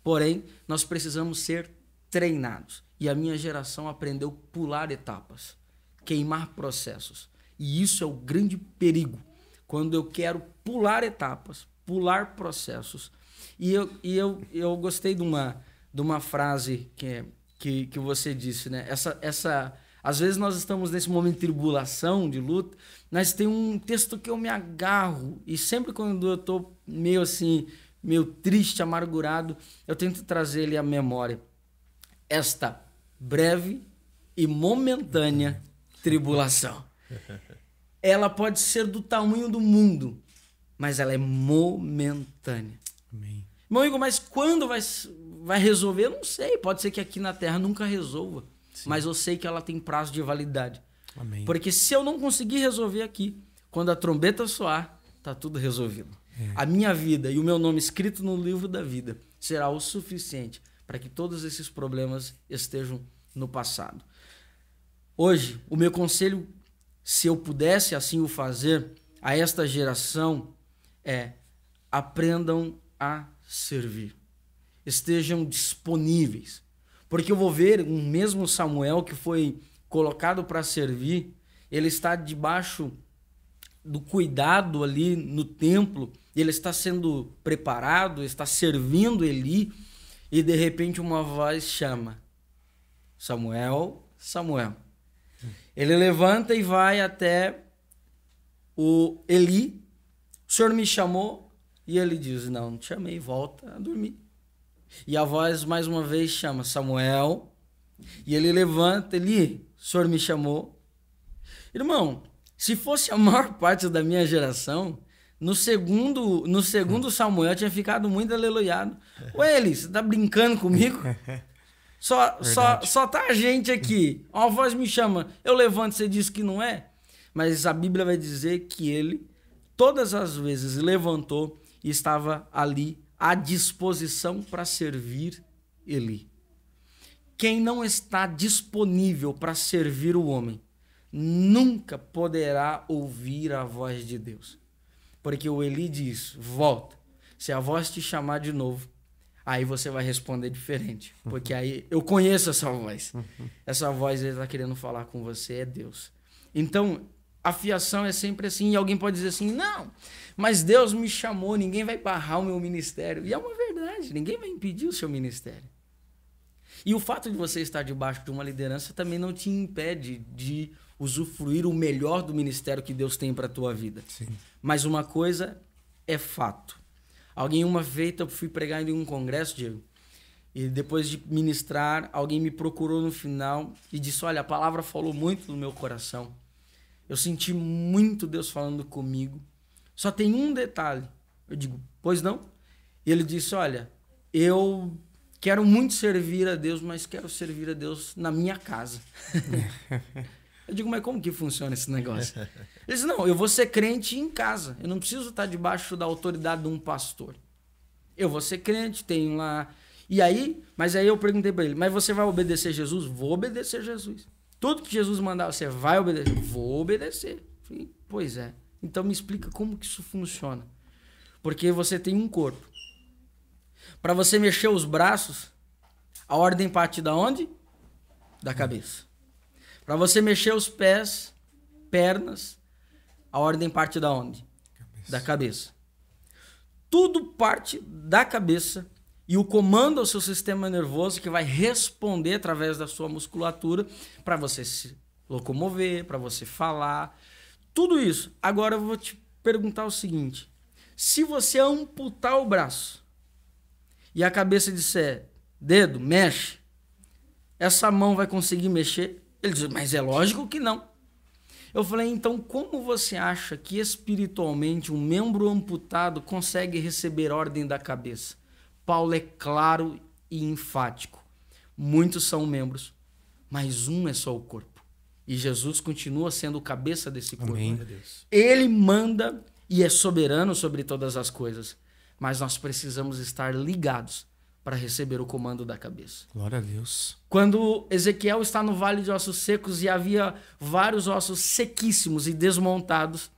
Porém, nós precisamos ser treinados. E a minha geração aprendeu a pular etapas, queimar processos. E isso é o grande perigo, quando eu quero pular etapas, pular processos. E eu gostei de uma frase que você disse, né? Às vezes nós estamos nesse momento de tribulação, de luta, mas tem um texto que eu me agarro, e sempre quando eu estou meio assim, meio triste, amargurado, eu tento trazer ele à memória. Esta breve e momentânea tribulação. Ela pode ser do tamanho do mundo, mas ela é momentânea. Amém. Meu amigo, mas quando vai resolver? Eu não sei. Pode ser que aqui na Terra nunca resolva. Sim. Mas eu sei que ela tem prazo de validade. Amém. Porque se eu não conseguir resolver aqui, quando a trombeta soar, está tudo resolvido. A minha vida e o meu nome escrito no livro da vida será o suficiente para que todos esses problemas estejam no passado. Hoje, o meu conselho, se eu pudesse assim o fazer, a esta geração é: aprendam a servir. Estejam disponíveis. Porque eu vou ver um mesmo Samuel que foi colocado para servir, ele está debaixo do cuidado ali no templo, ele está sendo preparado, está servindo Eli, e de repente uma voz chama: Samuel, Samuel. Ele levanta e vai até o Eli. O senhor me chamou? E ele diz: não te chamei, volta a dormir. E a voz mais uma vez chama: Samuel. E ele levanta: Eli, o senhor me chamou? Irmão, se fosse a maior parte da minha geração, no segundo Samuel tinha ficado muito aleluiado. Ué, Eli, você tá brincando comigo? Só tá a gente aqui. Uma voz me chama, eu levanto, você diz que não é? Mas a Bíblia vai dizer que ele, todas as vezes, levantou e estava ali à disposição para servir Eli. Quem não está disponível para servir o homem, nunca poderá ouvir a voz de Deus. Porque o Eli diz: volta. Se a voz te chamar de novo, aí você vai responder diferente. Porque aí eu conheço essa voz. Essa voz, ele está querendo falar com você, é Deus. Então, a fiação é sempre assim. E alguém pode dizer assim: não, mas Deus me chamou, ninguém vai barrar o meu ministério. E é uma verdade, ninguém vai impedir o seu ministério. E o fato de você estar debaixo de uma liderança também não te impede de usufruir o melhor do ministério que Deus tem para a tua vida. Sim. Mas uma coisa é fato. Uma vez eu fui pregar em um congresso, Diego, e depois de ministrar, alguém me procurou no final e disse, olha, a palavra falou muito no meu coração. Eu senti muito Deus falando comigo. Só tem um detalhe. Eu digo, pois não? E ele disse, olha, eu quero muito servir a Deus, mas quero servir a Deus na minha casa. Eu digo, mas como que funciona esse negócio? Ele disse, não, eu vou ser crente em casa. Eu não preciso estar debaixo da autoridade de um pastor. Eu vou ser crente, tenho lá... Mas aí eu perguntei para ele, mas você vai obedecer Jesus? Vou obedecer Jesus. Tudo que Jesus mandar, você vai obedecer? Vou obedecer. Falei, pois é. Então me explica como que isso funciona. Porque você tem um corpo. Para você mexer os braços, a ordem parte da onde? Da cabeça. Para você mexer os pés, pernas, a ordem parte da onde? Da cabeça. Tudo parte da cabeça e o comando ao seu sistema nervoso que vai responder através da sua musculatura para você se locomover, para você falar, tudo isso. Agora eu vou te perguntar o seguinte, se você amputar o braço e a cabeça disser, dedo, mexe, essa mão vai conseguir mexer? Ele diz, mas é lógico que não. Eu falei, então como você acha que espiritualmente um membro amputado consegue receber ordem da cabeça? Paulo é claro e enfático. Muitos são membros, mas um é só o corpo. E Jesus continua sendo o cabeça desse corpo. Amém. Ele manda e é soberano sobre todas as coisas. Mas nós precisamos estar ligados para receber o comando da cabeça. Glória a Deus. Quando Ezequiel está no vale de ossos secos e havia vários ossos sequíssimos e desmontados,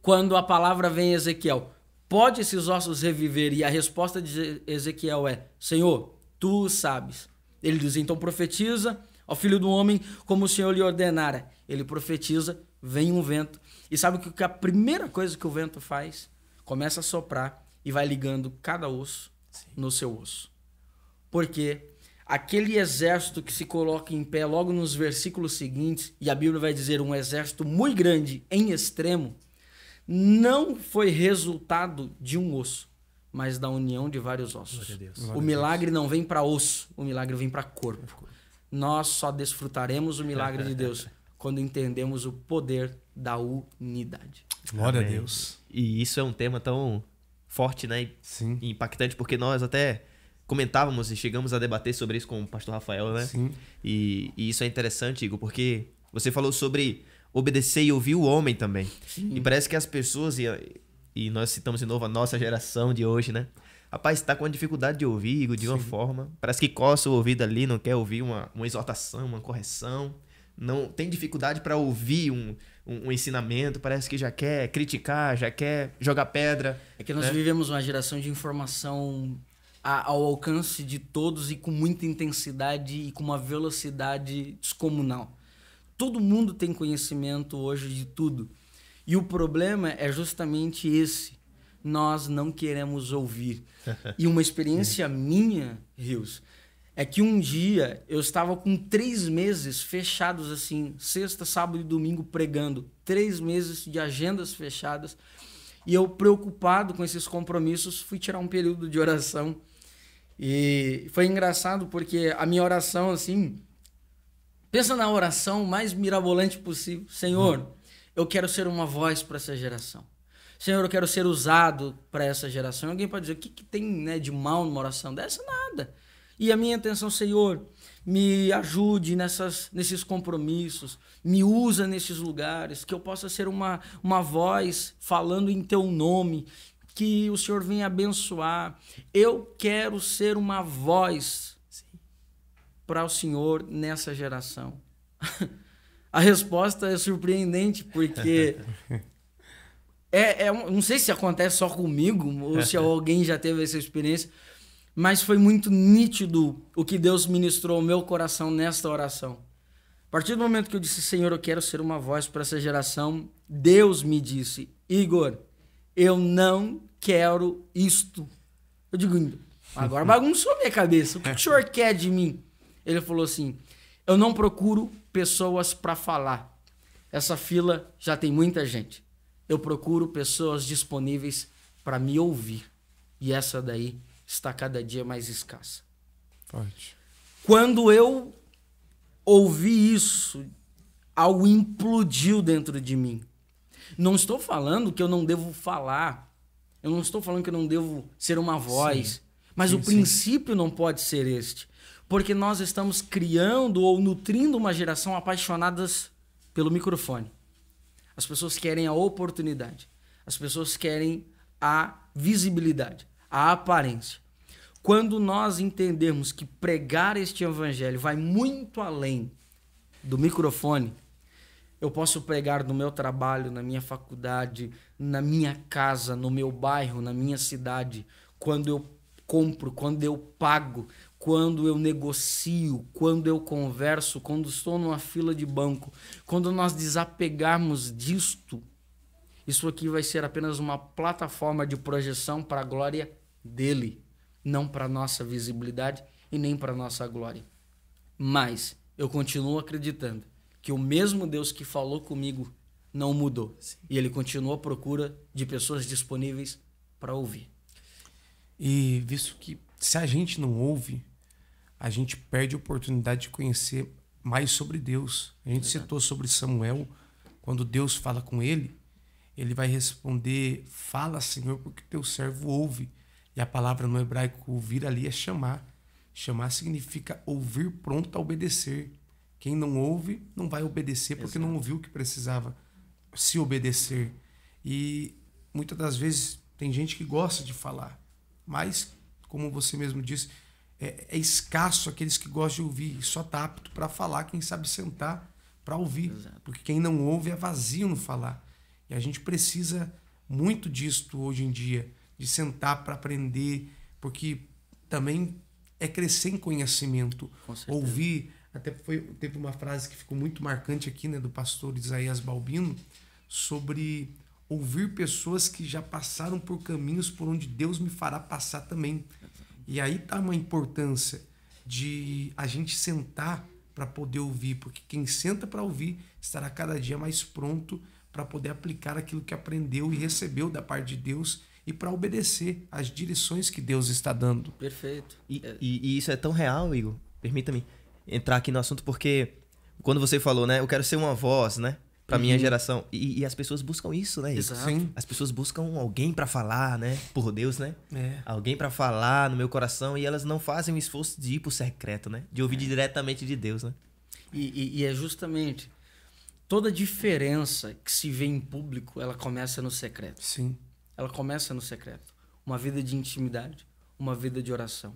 quando a palavra vem a Ezequiel, pode esses ossos reviver? E a resposta de Ezequiel é, Senhor, tu sabes. Ele diz, então profetiza ao filho do homem como o Senhor lhe ordenara. Ele profetiza, vem um vento. E sabe o que a primeira coisa que o vento faz? Começa a soprar e vai ligando cada osso no seu osso. Porque aquele exército que se coloca em pé logo nos versículos seguintes, e a Bíblia vai dizer um exército muito grande em extremo, não foi resultado de um osso, mas da união de vários ossos. O milagre não vem para osso, o milagre vem para corpo. Nós só desfrutaremos o milagre de Deus quando entendemos o poder da unidade. Glória a Deus. E isso é um tema tão forte, né? Sim. E impactante, porque nós até comentávamos e chegamos a debater sobre isso com o pastor Rafael, né? Sim. E isso é interessante, Igor, porque você falou sobre obedecer e ouvir o homem também. Sim. E parece que as pessoas, e nós citamos de novo a nossa geração de hoje, né? Rapaz, tá com uma dificuldade de ouvir, Igor, de uma forma. Parece que coça o ouvido ali, não quer ouvir uma exortação, uma correção. Não tem dificuldade para ouvir um ensinamento. Parece que já quer criticar, já quer jogar pedra. É que nós vivemos uma geração de informação ao alcance de todos e com muita intensidade e com uma velocidade descomunal. Todo mundo tem conhecimento hoje de tudo. E o problema é justamente esse. Nós não queremos ouvir. E uma experiência minha, Rios, é que um dia eu estava com 3 meses fechados assim, sexta, sábado e domingo pregando. 3 meses de agendas fechadas. E eu, preocupado com esses compromissos, fui tirar um período de oração. E foi engraçado porque a minha oração, assim... Pensa na oração mais mirabolante possível. Senhor, eu quero ser uma voz para essa geração. Senhor, eu quero ser usado para essa geração. Alguém pode dizer, o que tem, né, de mal numa oração dessa? Nada. E a minha intenção, Senhor, me ajude nesses compromissos, me usa nesses lugares, que eu possa ser uma voz falando em teu nome, que o Senhor venha abençoar. Eu quero ser uma voz para o Senhor nessa geração. A resposta é surpreendente, porque... não sei se acontece só comigo ou se alguém já teve essa experiência, mas foi muito nítido o que Deus ministrou ao meu coração nesta oração. A partir do momento que eu disse, Senhor, eu quero ser uma voz para essa geração, Deus me disse, Igor, eu não quero isto. Eu digo, agora bagunçou minha cabeça. O que o Senhor quer de mim? Ele falou assim: eu não procuro pessoas para falar. Essa fila já tem muita gente. Eu procuro pessoas disponíveis para me ouvir. E essa daí está cada dia mais escassa. Forte. Quando eu ouvi isso, algo implodiu dentro de mim. Não estou falando que eu não devo falar. Eu não estou falando que eu não devo ser uma voz. Sim. Mas Sim, o princípio não pode ser este. Porque nós estamos criando ou nutrindo uma geração apaixonadas pelo microfone. As pessoas querem a oportunidade. As pessoas querem a visibilidade, a aparência. Quando nós entendermos que pregar este evangelho vai muito além do microfone, eu posso pregar no meu trabalho, na minha faculdade, na minha casa, no meu bairro, na minha cidade, quando eu compro, quando eu pago, quando eu negocio, quando eu converso, quando estou numa fila de banco. Quando nós desapegarmos disto, isso aqui vai ser apenas uma plataforma de projeção para a glória dele, não para a nossa visibilidade e nem para a nossa glória. Mas eu continuo acreditando que o mesmo Deus que falou comigo não mudou. Sim. E ele continua à procura de pessoas disponíveis para ouvir. E visto que se a gente não ouve, a gente perde a oportunidade de conhecer mais sobre Deus. A gente citou sobre Samuel, quando Deus fala com ele, ele vai responder: fala, Senhor, porque teu servo ouve. E a palavra no hebraico ouvir ali é chamar. Chamar significa ouvir pronto a obedecer. Quem não ouve não vai obedecer porque não ouviu o que precisava se obedecer. E muitas das vezes tem gente que gosta de falar, mas, como você mesmo disse, é escasso aqueles que gostam de ouvir. E só está apto para falar quem sabe sentar para ouvir. Exato. Porque quem não ouve é vazio no falar. E a gente precisa muito disto hoje em dia, de sentar para aprender, porque também é crescer em conhecimento. Ouvir, teve uma frase que ficou muito marcante aqui, né, do pastor Isaías Balbino, sobre ouvir pessoas que já passaram por caminhos por onde Deus me fará passar também. E aí está uma importância de a gente sentar para poder ouvir, porque quem senta para ouvir estará cada dia mais pronto para poder aplicar aquilo que aprendeu e recebeu da parte de Deus e para obedecer às direções que Deus está dando. Perfeito. E isso é tão real, Igor. Permita-me entrar aqui no assunto, porque quando você falou, né, eu quero ser uma voz, né, para minha geração. E as pessoas buscam isso, né? Exato. Sim. As pessoas buscam alguém para falar, né? Por Deus, né? Alguém para falar no meu coração, e elas não fazem o esforço de ir pro secreto, né? De ouvir diretamente de Deus, né? E é justamente toda diferença que se vê em público, ela começa no secreto. Sim. Ela começa no secreto. Uma vida de intimidade, uma vida de oração.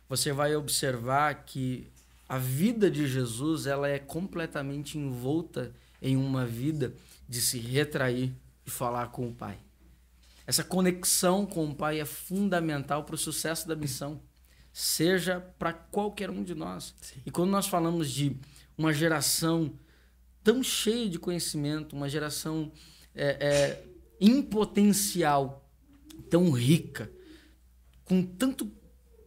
Você vai observar que a vida de Jesus, ela é completamente envolta em uma vida de se retrair e falar com o Pai. Essa conexão com o Pai é fundamental para o sucesso da missão, seja para qualquer um de nós. Sim. E quando nós falamos de uma geração tão cheia de conhecimento, uma geração em potencial tão rica, com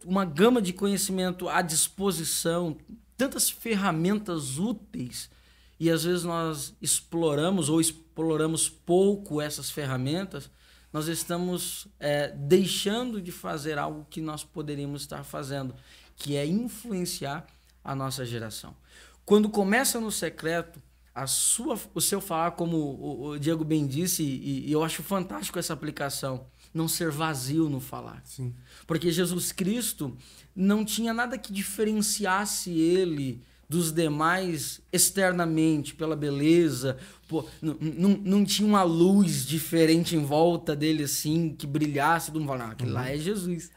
uma gama de conhecimento à disposição, tantas ferramentas úteis, e às vezes nós exploramos pouco essas ferramentas, nós estamos deixando de fazer algo que nós poderíamos estar fazendo, que é influenciar a nossa geração. Quando começa no secreto, o seu falar, como o Diego bem disse, e eu acho fantástico essa aplicação, não ser vazio no falar. Sim. Porque Jesus Cristo não tinha nada que diferenciasse ele dos demais externamente, pela beleza, não tinha uma luz diferente em volta dele, assim, que brilhasse, todo mundo fala, não, aquele lá é Jesus.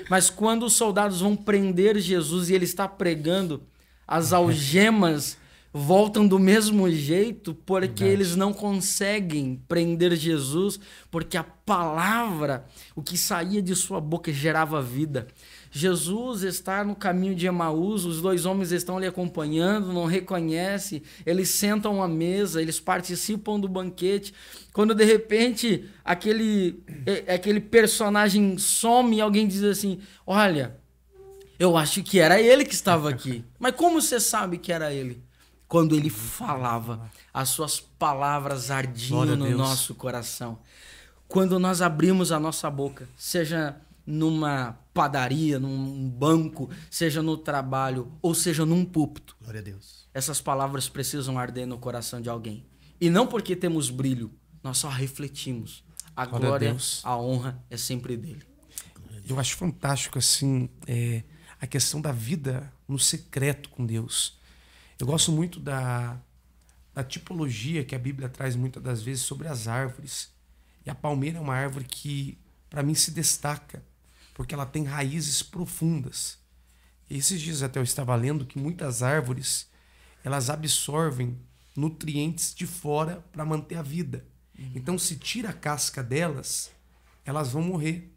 Mas quando os soldados vão prender Jesus e ele está pregando, as algemas voltam do mesmo jeito, porque eles não conseguem prender Jesus, porque a palavra, o que saía de sua boca gerava vida. Jesus está no caminho de Emaús, os dois homens estão ali acompanhando, não reconhecem, eles sentam à mesa, eles participam do banquete, quando de repente aquele personagem some e alguém diz assim, olha, Eu acho que era ele que estava aqui. Mas como você sabe que era ele? Quando ele falava, as suas palavras ardiam no nosso coração. Quando nós abrimos a nossa boca, seja numa padaria, num banco, seja no trabalho, ou seja num púlpito. Glória a Deus. Essas palavras precisam arder no coração de alguém. E não porque temos brilho, nós só refletimos. A glória, a honra é sempre dele. Eu acho fantástico, assim, a questão da vida no secreto com Deus. Eu gosto muito da tipologia que a Bíblia traz muitas das vezes sobre as árvores. E a palmeira é uma árvore que, para mim, se destaca, porque ela tem raízes profundas. E esses dias até eu estava lendo que muitas árvores, elas absorvem nutrientes de fora para manter a vida. Então, se tira a casca delas, elas vão morrer.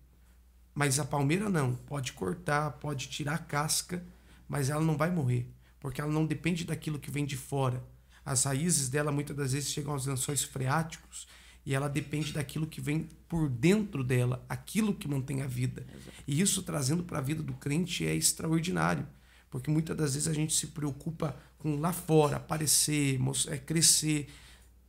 Mas a palmeira não. Pode cortar, pode tirar a casca, mas ela não vai morrer, porque ela não depende daquilo que vem de fora. As raízes dela muitas das vezes chegam aos lençóis freáticos e ela depende daquilo que vem por dentro dela, aquilo que mantém a vida. E isso, trazendo para a vida do crente, é extraordinário, porque muitas das vezes a gente se preocupa com lá fora, aparecer, crescer,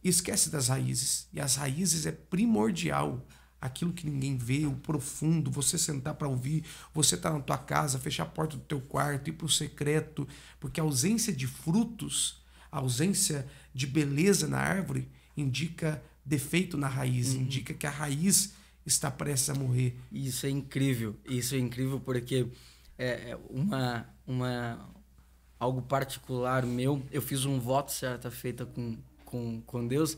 e esquece das raízes. E as raízes é primordial. Aquilo que ninguém vê, o profundo, você sentar para ouvir, você estar na tua casa, fechar a porta do teu quarto, ir para o secreto, porque a ausência de frutos, a ausência de beleza na árvore indica defeito na raiz, indica que a raiz está prestes a morrer. Isso é incrível porque algo particular meu, eu fiz um voto certa feita com Deus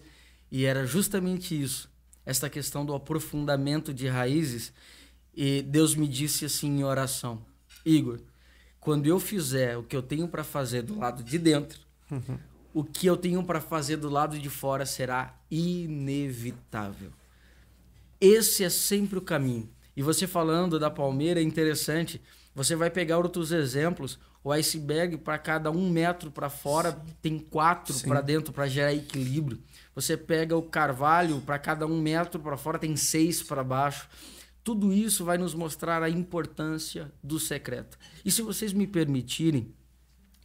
e era justamente isso. Esta questão do aprofundamento de raízes, e Deus me disse assim em oração: Igor, quando eu fizer o que eu tenho para fazer do lado de dentro, o que eu tenho para fazer do lado de fora será inevitável. Esse é sempre o caminho. E você falando da palmeira é interessante, você vai pegar outros exemplos, o iceberg para cada 1 metro para fora tem 4 para dentro para gerar equilíbrio. Você pega o carvalho, para cada 1 metro para fora tem 6 para baixo. Tudo isso vai nos mostrar a importância do secreto. E se vocês me permitirem,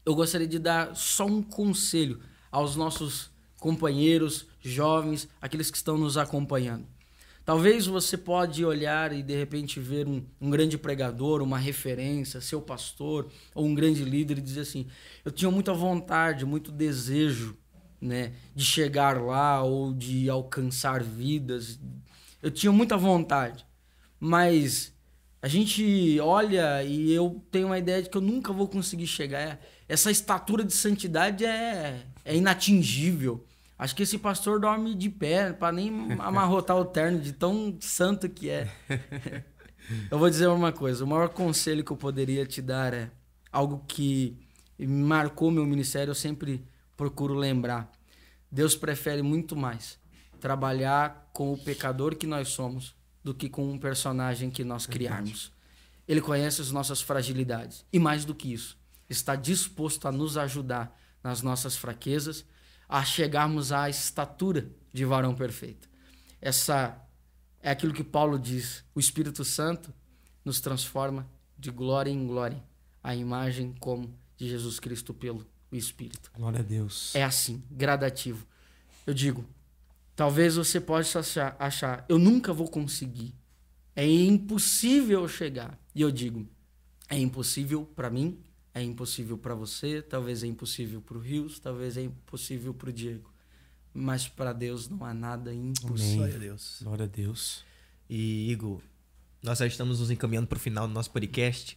eu gostaria de dar só um conselho aos nossos companheiros, jovens, aqueles que estão nos acompanhando. Talvez você pode olhar e de repente ver um grande pregador, uma referência, seu pastor ou um grande líder e dizer assim: eu tinha muita vontade, muito desejo, né, de chegar lá ou de alcançar vidas. Eu tinha muita vontade, mas a gente olha e eu tenho uma ideia de que eu nunca vou conseguir chegar. Essa estatura de santidade é inatingível. Acho que esse pastor dorme de pé para nem amarrotar o terno de tão santo que é. Eu vou dizer uma coisa, o maior conselho que eu poderia te dar é algo que marcou meu ministério, eu sempre procuro lembrar. Deus prefere muito mais trabalhar com o pecador que nós somos do que com um personagem que nós criarmos. Ele conhece as nossas fragilidades e, mais do que isso, está disposto a nos ajudar nas nossas fraquezas, a chegarmos à estatura de varão perfeito. Essa é aquilo que Paulo diz: o Espírito Santo nos transforma de glória em glória, a imagem como de Jesus Cristo pelo Espírito. Glória a Deus. É assim, gradativo. Eu digo, talvez você possa achar, eu nunca vou conseguir, é impossível chegar. E eu digo, é impossível para mim, é impossível para você, talvez é impossível para o Rios, talvez é impossível para o Diego. Mas para Deus não há nada impossível. Glória a Deus. Glória a Deus. E, Igor, nós já estamos nos encaminhando para o final do nosso podcast.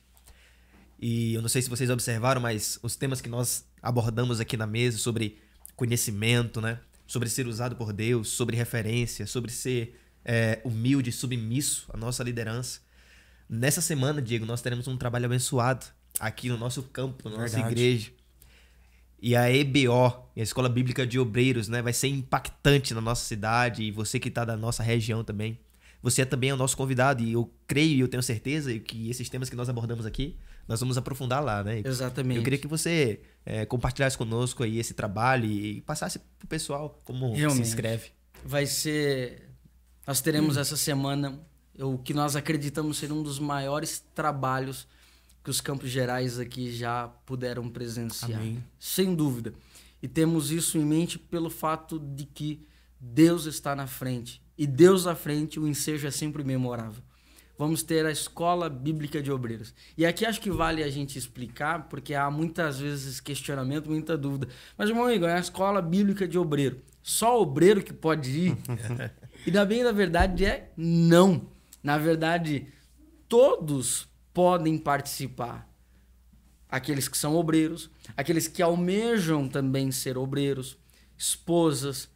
E eu não sei se vocês observaram, mas os temas que nós abordamos aqui na mesa sobre conhecimento, né? Sobre ser usado por Deus, sobre referência, sobre ser humilde, submisso à nossa liderança. Nessa semana, Diego, nós teremos um trabalho abençoado aqui no nosso campo, na nossa igreja. E a EBO, a Escola Bíblica de Obreiros, né, vai ser impactante na nossa cidade, e você que está da nossa região também. Você também é o nosso convidado, e eu creio e eu tenho certeza que esses temas que nós abordamos aqui, nós vamos aprofundar lá, né? Exatamente. Eu queria que você compartilhasse conosco aí esse trabalho e passasse pro pessoal como se inscreve. Vai ser... Nós teremos essa semana o que nós acreditamos ser um dos maiores trabalhos que os Campos Gerais aqui já puderam presenciar. Amém. Sem dúvida. E temos isso em mente pelo fato de que Deus está na frente. E Deus à frente, o ensejo é sempre memorável. Vamos ter a Escola Bíblica de Obreiros. E aqui acho que vale a gente explicar, porque há muitas vezes questionamento, muita dúvida. Mas, irmão Igor, é a Escola Bíblica de Obreiro. Só obreiro que pode ir? E na verdade não. Na verdade, todos podem participar. Aqueles que são obreiros, aqueles que almejam também ser obreiros, esposas,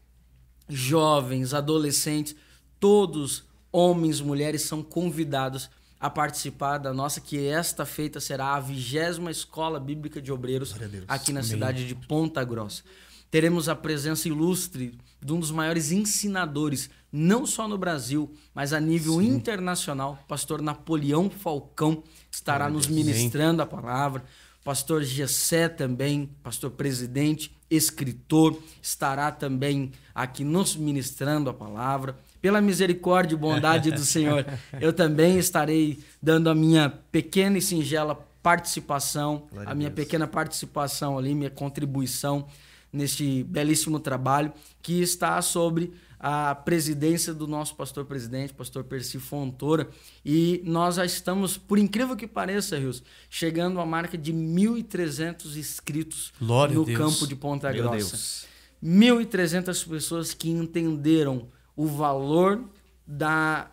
jovens, adolescentes, todos, homens, mulheres, são convidados a participar da nossa, que esta feita será a 20ª Escola Bíblica de Obreiros aqui na cidade de Ponta Grossa. Teremos a presença ilustre de um dos maiores ensinadores, não só no Brasil, mas a nível internacional. Pastor Napoleão Falcão estará nos ministrando a palavra. Pastor Gessé também, pastor presidente, escritor, estará também aqui nos ministrando a palavra. Pela misericórdia e bondade do Senhor, eu também estarei dando a minha pequena e singela participação, a minha pequena participação ali, minha contribuição neste belíssimo trabalho que está sobre a presidência do nosso pastor-presidente, pastor Percy Fontoura, e nós já estamos, por incrível que pareça, Rios, chegando à marca de 1.300 inscritos no campo de Ponta Grossa. 1.300 pessoas que entenderam o valor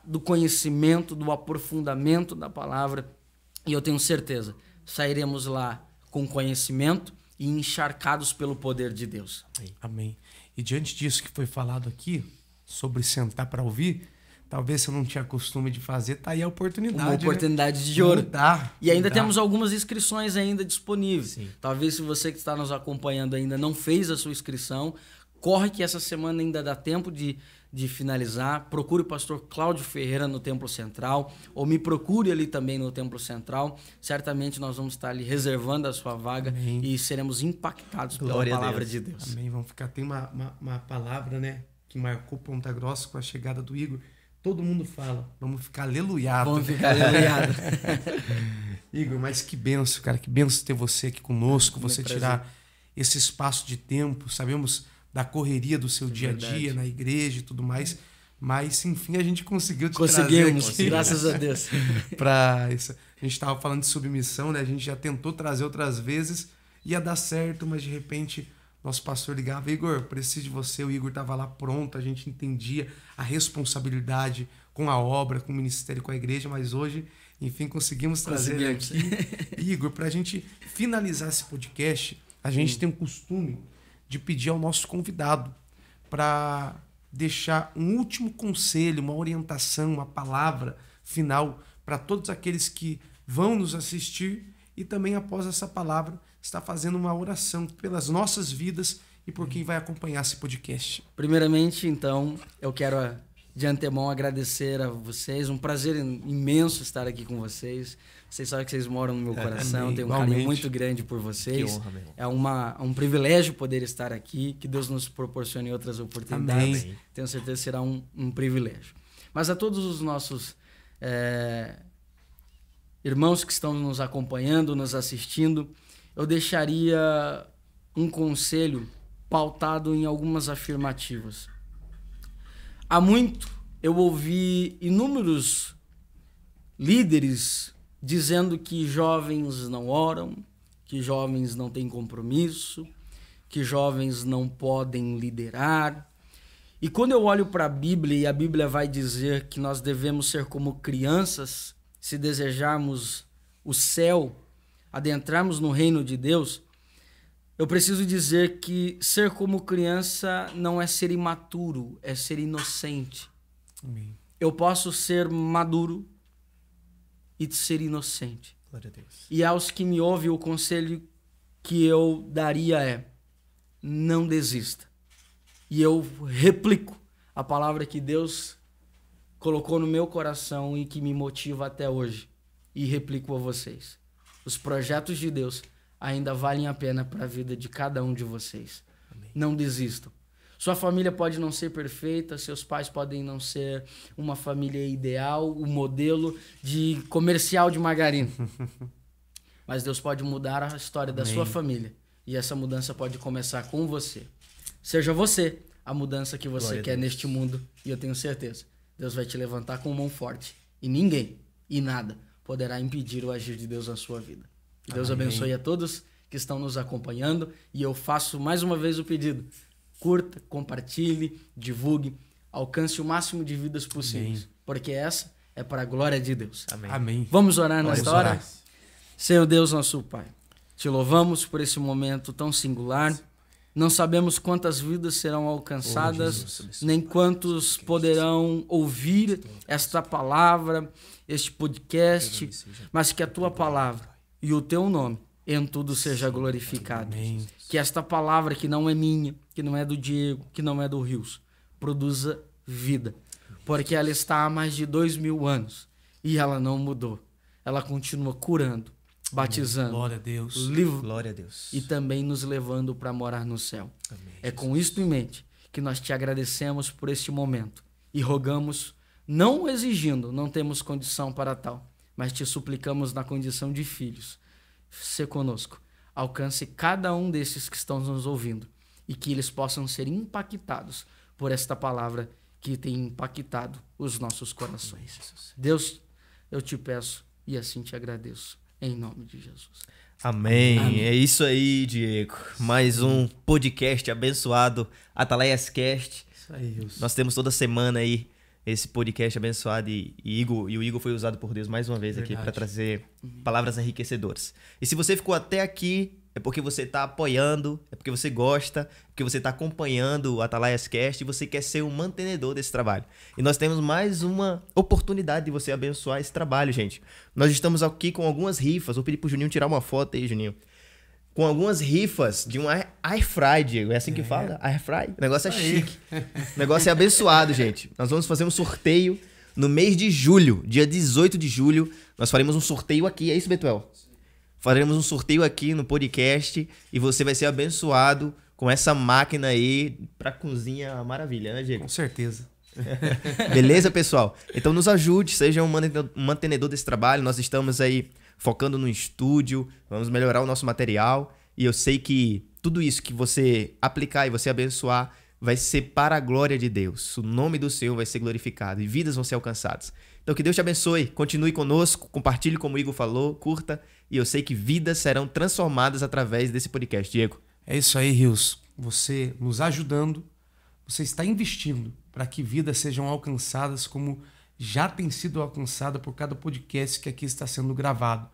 do conhecimento, do aprofundamento da palavra, e eu tenho certeza, sairemos lá com conhecimento e encharcados pelo poder de Deus. Amém. E diante disso que foi falado aqui, sobre sentar para ouvir, talvez você não tinha costume de fazer, tá aí a oportunidade. Uma oportunidade de ouro. E ainda Mudar. temos algumas inscrições ainda disponíveis. Sim. Talvez se você que está nos acompanhando ainda não fez a sua inscrição, corre que essa semana ainda dá tempo de finalizar. Procure o pastor Cláudio Ferreira no Templo Central, ou me procure ali também no Templo Central. Certamente nós vamos estar ali reservando a sua vaga. Amém. E seremos impactados pela palavra de Deus. Amém. Vamos ficar. Tem uma palavra, né, que marcou Ponta Grossa com a chegada do Igor. Todo mundo fala, vamos ficar aleluiado. Vamos ficar aleluiado. Igor, mas que benção, cara, que benção ter você aqui conosco, você tirar esse espaço de tempo. Sabemos da correria do seu dia a dia na igreja e tudo mais, mas enfim a gente conseguiu te trazer aqui. Graças a Deus. Para isso. A gente estava falando de submissão, né? A gente já tentou trazer outras vezes, ia dar certo, mas de repente nosso pastor ligava: Igor, preciso de você. O Igor estava lá pronto, a gente entendia a responsabilidade com a obra, com o ministério, com a igreja, mas hoje, enfim, conseguimos trazer ele aqui. Igor, para a gente finalizar esse podcast, a gente tem um costume de pedir ao nosso convidado para deixar um último conselho, uma orientação, uma palavra final para todos aqueles que vão nos assistir e também, após essa palavra, está fazendo uma oração pelas nossas vidas e por quem vai acompanhar esse podcast. Primeiramente, então, eu quero de antemão agradecer a vocês. Um prazer imenso estar aqui com vocês. Vocês sabem que vocês moram no meu coração. Tenho um carinho muito grande por vocês. Que honra, meu irmão. É um privilégio poder estar aqui. Que Deus nos proporcione outras oportunidades. Amém. Tenho certeza que será um privilégio. Mas a todos os nossos irmãos que estão nos acompanhando, nos assistindo, eu deixaria um conselho pautado em algumas afirmativas. Há muito eu ouvi inúmeros líderes dizendo que jovens não oram, que jovens não têm compromisso, que jovens não podem liderar. E quando eu olho para a Bíblia, e a Bíblia vai dizer que nós devemos ser como crianças se desejarmos o céu, adentrarmos no reino de Deus, eu preciso dizer que ser como criança não é ser imaturo, é ser inocente. Amém. Eu posso ser maduro e ser inocente. Glória a Deus. E aos que me ouvem, o conselho que eu daria é: não desista. E eu replico a palavra que Deus colocou no meu coração e que me motiva até hoje. E replico a vocês. Os projetos de Deus ainda valem a pena para a vida de cada um de vocês. Amém. Não desistam. Sua família pode não ser perfeita, seus pais podem não ser uma família ideal, o modelo de comercial de margarina. mas Deus pode mudar a história da sua família. E essa mudança pode começar com você. Seja você a mudança que você quer neste mundo. E eu tenho certeza, Deus vai te levantar com mão forte. E ninguém e nada poderá impedir o agir de Deus na sua vida. Que Deus abençoe a todos que estão nos acompanhando. E eu faço mais uma vez o pedido. Curta, compartilhe, divulgue, alcance o máximo de vidas possíveis. Porque essa é para a glória de Deus. Amém. Vamos orar nesta hora? Senhor Deus, nosso Pai, te louvamos por esse momento tão singular. Não sabemos quantas vidas serão alcançadas, nem quantos poderão ouvir esta palavra, este podcast, mas que a tua palavra e o teu nome em tudo seja glorificado. Amém. Que esta palavra que não é minha, que não é do Diego, que não é do Rios, produza vida. Porque ela está há mais de 2000 anos e ela não mudou. Ela continua curando, batizando, Glória a Deus. Glória a Deus. E também nos levando para morar no céu. Amém, é com isto em mente que nós te agradecemos por este momento e rogamos, não exigindo, não temos condição para tal, mas te suplicamos na condição de filhos. Se conosco, alcance cada um desses que estão nos ouvindo e que eles possam ser impactados por esta palavra que tem impactado os nossos corações. Deus, eu te peço e assim te agradeço. Em nome de Jesus. Amém. É isso aí, Diego. Mais um podcast abençoado, Atalaias Cast. Isso aí, Deus. Nós temos toda semana aí esse podcast abençoado e o Igor foi usado por Deus mais uma vez aqui para trazer palavras enriquecedoras. E se você ficou até aqui, é porque você está apoiando, é porque você gosta, é porque você está acompanhando o Atalaias Cast e você quer ser um mantenedor desse trabalho. E nós temos mais uma oportunidade de você abençoar esse trabalho, gente. Nós estamos aqui com algumas rifas. Vou pedir pro Juninho tirar uma foto aí, Juninho. Com algumas rifas de um air fry, Diego. É assim que fala? Air fry? O negócio é chique. O negócio é abençoado, gente. Nós vamos fazer um sorteio no mês de julho, dia 18 de julho. Nós faremos um sorteio aqui. É isso, Betuel? Faremos um sorteio aqui no podcast e você vai ser abençoado com essa máquina aí pra cozinha maravilha, né, Diego? Com certeza. Beleza, pessoal? Então nos ajude, seja um mantenedor desse trabalho. Nós estamos aí focando no estúdio, vamos melhorar o nosso material. E eu sei que tudo isso que você aplicar e você abençoar vai ser para a glória de Deus. O nome do Senhor vai ser glorificado e vidas vão ser alcançadas. Então que Deus te abençoe, continue conosco, compartilhe como o Igor falou, curta. E eu sei que vidas serão transformadas através desse podcast, Diego. É isso aí, Rios. Você nos ajudando, você está investindo para que vidas sejam alcançadas como já tem sido alcançada por cada podcast que aqui está sendo gravado.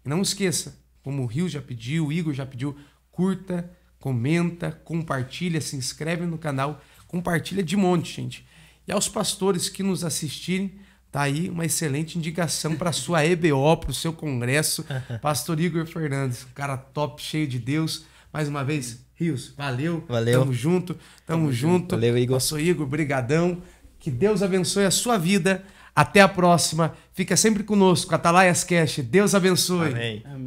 E não esqueça, como o Rios já pediu, o Igor já pediu, curta, comenta, compartilha, se inscreve no canal, compartilha de monte, gente. E aos pastores que nos assistirem, tá aí uma excelente indicação para sua EBO, para o seu congresso. Pastor Igor Fernandes, um cara top, cheio de Deus. Mais uma vez, Rios, valeu. Tamo junto. Valeu, Igor. Pastor Igor, brigadão. Que Deus abençoe a sua vida. Até a próxima. Fica sempre conosco. Atalaias Cast. Deus abençoe. Amém. Amém.